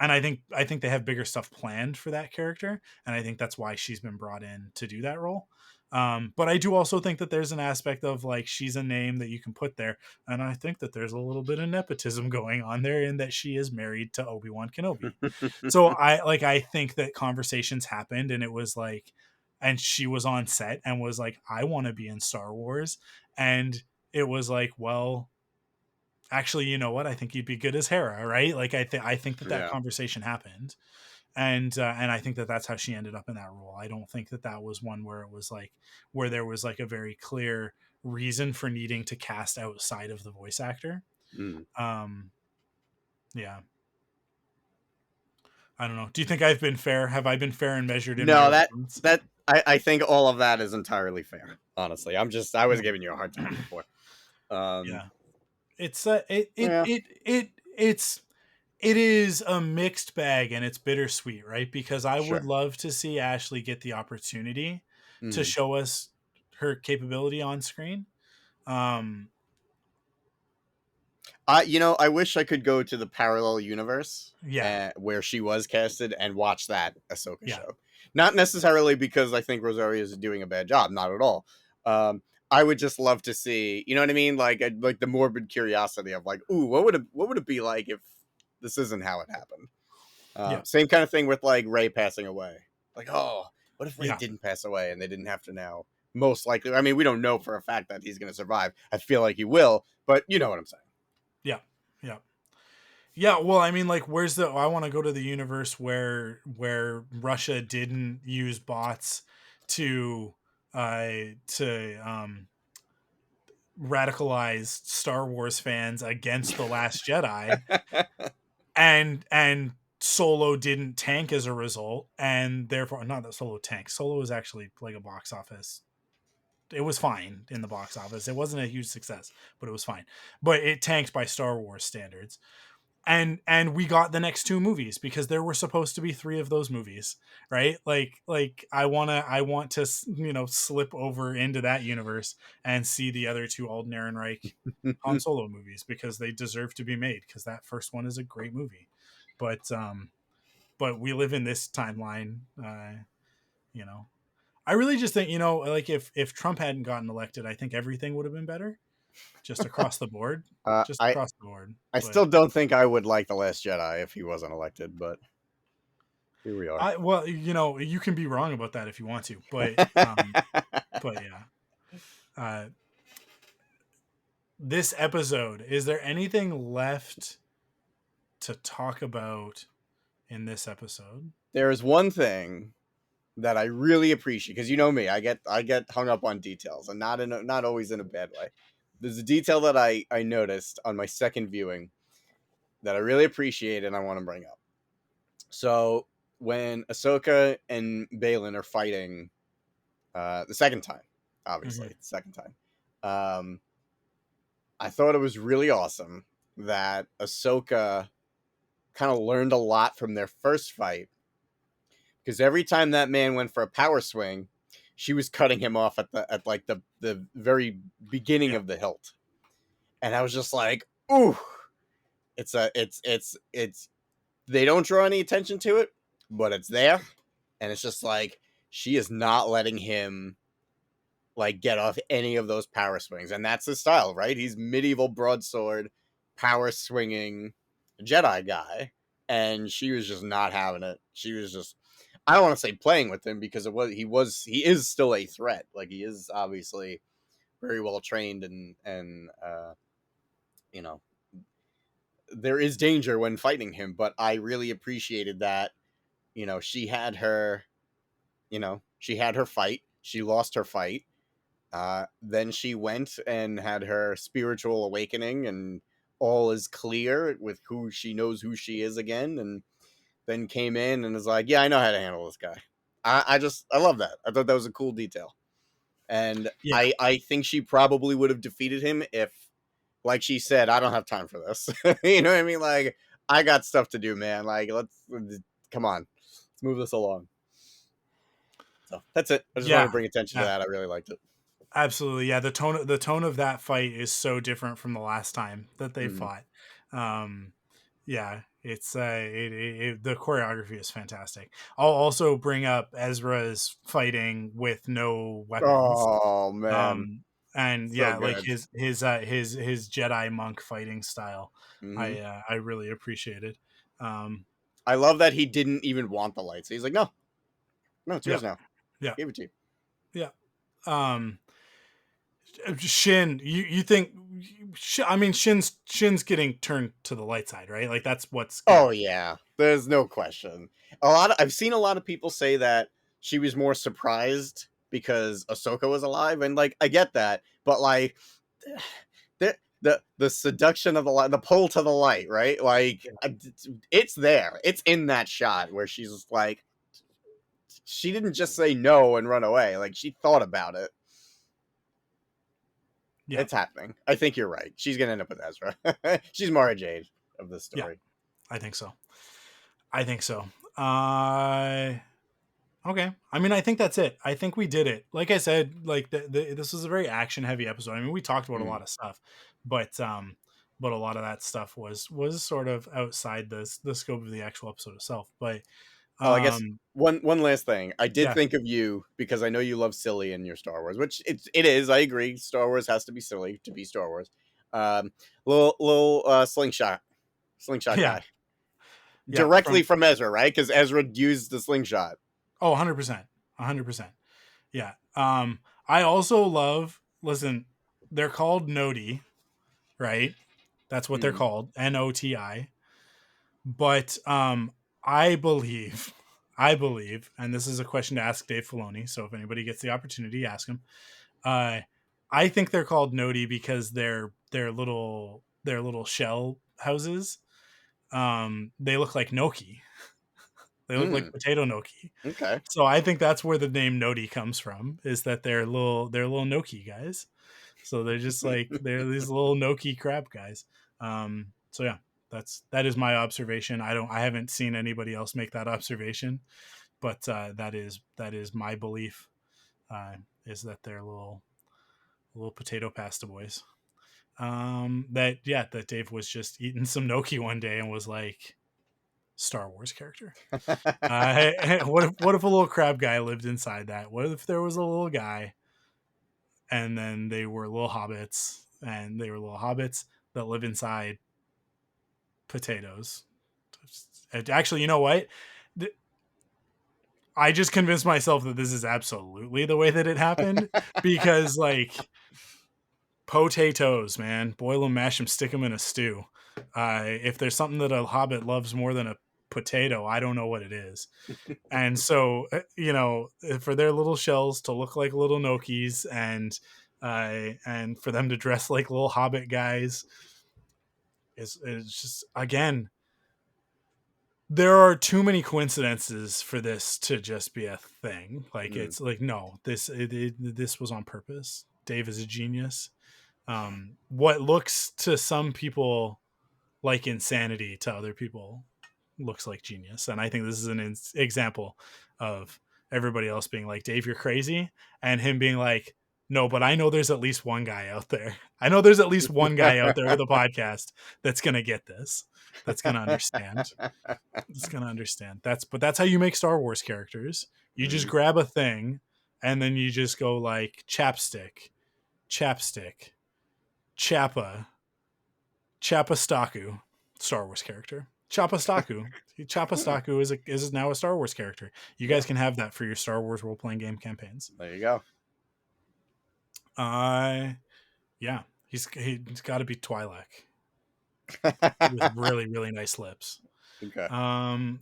and I think they have bigger stuff planned for that character, and I think that's why she's been brought in to do that role. But I do also think that there's an aspect of, like, she's a name that you can put there, and I think that there's a little bit of nepotism going on there, in that she is married to Obi-Wan Kenobi. So I think that conversations happened, and it was like, and she was on set and was like, I want to be in Star Wars, and it was like, well, actually, you know what? I think you'd be good as Hera, right? Like, I think that Yeah. conversation happened, and I think that that's how she ended up in that role. I don't think that was one where it was like, where there was like a very clear reason for needing to cast outside of the voice actor. Mm. Um, yeah, I don't know. Do you think I've been fair? Have I been fair and measured in my No, response? I think all of that is entirely fair. Honestly, I was Yeah, giving you a hard time before. yeah. It's Yeah, it's it is a mixed bag, and it's bittersweet, right? Because I would sure. love to see Ashley get the opportunity to Hmm. show us her capability on screen. Um, I wish I could go to the parallel universe yeah, where she was casted and watch that Ahsoka yeah, show. Not necessarily because I think Rosario is doing a bad job, not at all. I would just love to see, you know what I mean, like the morbid curiosity of like, ooh, what would it be like if this isn't how it happened? yeah, Same kind of thing with like Ray passing away. Like, oh, what if Ray yeah, didn't pass away and they didn't have to now? Most likely, I mean, we don't know for a fact that he's going to survive. I feel like he will, but you know what I'm saying. yeah, yeah. Yeah, well, I mean, like, where's the? I want to go to the universe where Russia didn't use bots to to radicalize Star Wars fans against the Last Jedi, and Solo didn't tank as a result, and therefore not that Solo tanked. Solo was actually like a box office. It was fine in the box office. It wasn't a huge success, but it was fine. But it tanked by Star Wars standards, and we got the next two movies because there were supposed to be three of those movies, right? Like I want to slip over into that universe and see the other two Alden Ehrenreich Han Solo movies because they deserve to be made, because that first one is a great movie. But we live in this timeline. You know I really just think, like, if Trump hadn't gotten elected, I think everything would have been better, just across the board, uh, just I across the board. I But still don't think I would like the Last Jedi if he wasn't elected, but here we are. well, you can be wrong about that if you want to, but yeah. Uh, this episode, is there anything left to talk about in this episode? There is one thing that I really appreciate because you know me, I get hung up on details and not always in a bad way. There's a detail that I noticed on my second viewing that I really appreciate and I want to bring up. So when Ahsoka and Balin are fighting the second time, obviously Mm-hmm. the second time, um, I thought it was really awesome that Ahsoka kind of learned a lot from their first fight because every time that man went for a power swing, she was cutting him off at like the very beginning Yeah, of the hilt, and I was just like, ooh, it's they don't draw any attention to it, but it's there, and it's just like she is not letting him like get off any of those power swings, and that's his style, right? He's medieval broadsword power swinging Jedi guy, and she was just not having it. She was just, I don't want to say playing with him because he is still a threat. Like he is obviously very well trained and you know there is danger when fighting him, but I really appreciated that. She had her, she had her fight. She lost her fight. Then she went and had her spiritual awakening, and all is clear with who she knows who she is again. And then came in and is like, "Yeah, I know how to handle this guy." I love that. I thought that was a cool detail, and yeah, I think she probably would have defeated him if, like she said, I don't have time for this. You know what I mean? Like I got stuff to do, man. Like let's come on, let's move this along. So that's it. I just wanted yeah, to bring attention to yeah. that. I really liked it. Absolutely, yeah. The tone of that fight is so different from the last time that they Mm. fought. Um, yeah, it's the choreography is fantastic. I'll also bring up Ezra's fighting with no weapons. Oh man, And so yeah, like good. his Jedi monk fighting style, Hmm. I really appreciated. Um, I love that he didn't even want the lights. He's like, no, no, it's yeah, yours now. yeah, Give it to you. yeah. Um, Shin, you think? I mean, Shin's getting turned to the light side, right? Like that's what's gonna Oh happen. yeah, there's no question. I've seen a lot of people say that she was more surprised because Ahsoka was alive, and like I get that, but like the seduction of the light, the pull to the light, right? Like it's there, it's in that shot where she's like, she didn't just say no and run away, like she thought about it. Yeah, It's happening. I think you're right. She's gonna end up with Ezra. She's Mara Jade of this yeah, story. I think so. I think so. Uh, Okay. I mean, I think that's it. I think we did it. Like I said, like this was a very action heavy episode. I mean, we talked about a Mm. lot of stuff, but a lot of that stuff was sort of outside the scope of the actual episode itself. But Oh, I guess um, one last thing. I did yeah, think of you because I know you love silly in your Star Wars, which it is. I agree. Star Wars has to be silly to be Star Wars. Little slingshot yeah, guy yeah. directly From from Ezra, right? Because Ezra used the slingshot. 100%, 100%. Yeah. I also love. Listen, they're called Noti, right? That's what they're Mm. called, Noti. But I believe, and this is a question to ask Dave Filoni. So if anybody gets the opportunity, ask him. Uh, I think they're called Noti because they're little shell houses. They look like gnocchi. They look like Mm. potato gnocchi. Okay. So I think that's where the name Noti comes from. Is that they're little gnocchi guys. So they're just like they're these little gnocchi crab guys. So yeah, that is my observation. I haven't seen anybody else make that observation, but that is my belief. Is that they're little potato pasta boys. That Dave was just eating some gnocchi one day and was like, Star Wars character. What if a little crab guy lived inside that? What if there was a little guy and then they were little hobbits that live inside potatoes? Actually, you know what? I just convinced myself that this is absolutely the way that it happened because, like, potatoes, man, boil them, mash them, stick them in a stew. If there's something that a hobbit loves more than a potato, I don't know what it is. And so, for their little shells to look like little gnocchis and for them to dress like little hobbit guys is just, again, there are too many coincidences for this to just be a thing. Like, Mm. it's like, no, this was on purpose. Dave is a genius. What looks to some people like insanity to other people looks like genius. And I think this is an example of everybody else being like, Dave, you're crazy. And him being like, no, but I know there's at least one guy out there. I know there's at least one guy out there with a podcast that's going to get this, that's going to understand. That's going to understand. That's how you make Star Wars characters. You just Mm. grab a thing and then you just go like chapstick, Chappa, Chapastaku, Star Wars character. Chapastaku is now a Star Wars character. You Yeah, guys can have that for your Star Wars role playing game campaigns. there you go. Yeah, he's got to be Twi'lek with really really nice lips. Okay.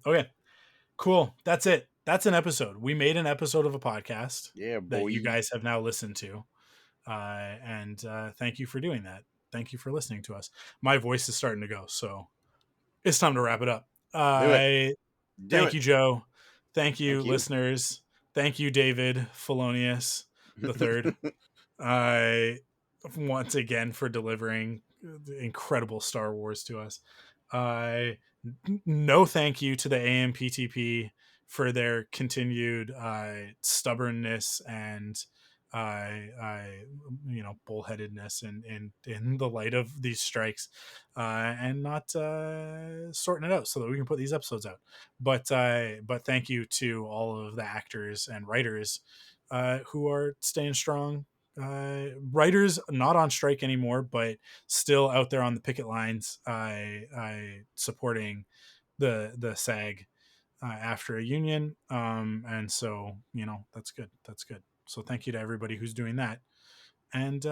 Okay, cool. That's it. That's an episode. We made an episode of a podcast Yeah, that you boy. guys have now listened to, and thank you for doing that. Thank you for listening to us. My voice is starting to go, so it's time to wrap it up. Do it. Do Thank it. you, Joe. Thank you, Thank you. listeners. Thank you, David Felonius the third. I once again for delivering incredible Star Wars to us. I no thank you to the AMPTP for their continued stubbornness and bullheadedness in the light of these strikes and not sorting it out so that we can put these episodes out. But thank you to all of the actors and writers who are staying strong. Writers not on strike anymore, but still out there on the picket lines, supporting the SAG after a union. And so that's good. That's good. So thank you to everybody who's doing that, and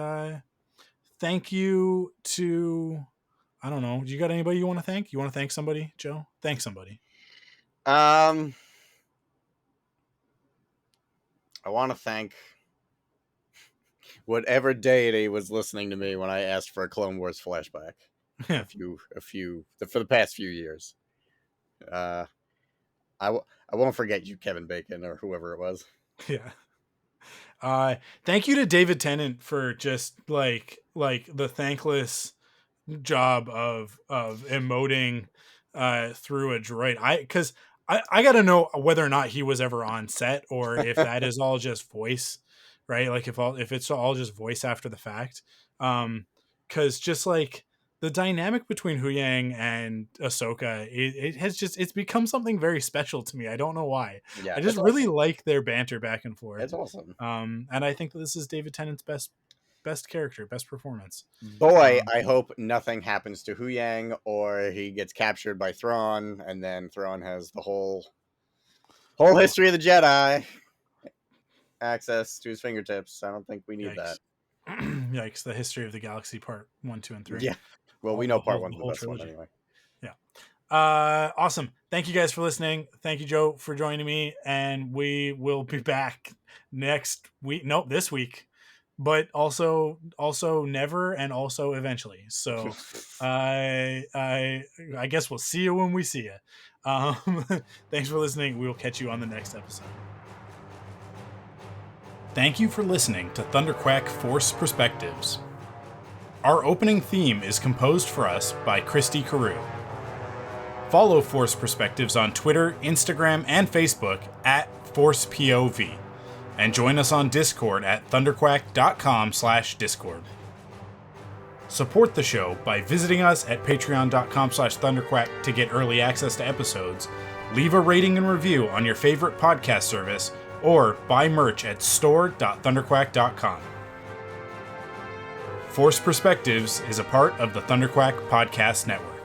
thank you to I don't know. You got anybody you want to thank? You want to thank somebody, Joe? Thank somebody. I want to thank whatever deity was listening to me when I asked for a Clone Wars flashback Yeah, for the past few years. Uh, I won't forget you, Kevin Bacon, or whoever it was. yeah. Thank you to David Tennant for just like the thankless job of emoting through a droid. Because I gotta know whether or not he was ever on set or if that is all just voice, right? Like if it's all just voice after the fact. Because just like the dynamic between Hu Yang and Ahsoka, it's become something very special to me. I don't know why. Yeah, I just it's really awesome. like their banter back and forth. It's awesome. And I think that this is David Tennant's best character, best performance. Boy, I hope nothing happens to Hu Yang or he gets captured by Thrawn, and then Thrawn has the whole history of the Jedi access to his fingertips. I don't think we need that. Yikes! The History of the Galaxy Part 1, 2, and 3. Yeah. Well, we know Part 1's the best trilogy. One anyway. Yeah. Awesome. Thank you guys for listening. Thank you, Joe, for joining me. And we will be back next week. Nope, this week. But also never and also eventually. So I guess we'll see you when we see you. Thanks for listening. We will catch you on the next episode. Thank you for listening to Thunderquack Force Perspectives. Our opening theme is composed for us by Christy Carew. Follow Force Perspectives on Twitter, Instagram, and Facebook at ForcePOV. And join us on Discord at thunderquack.com/Discord. Support the show by visiting us at patreon.com/thunderquack to get early access to episodes, leave a rating and review on your favorite podcast service, or buy merch at store.thunderquack.com. Force Perspectives is a part of the Thunderquack Podcast Network.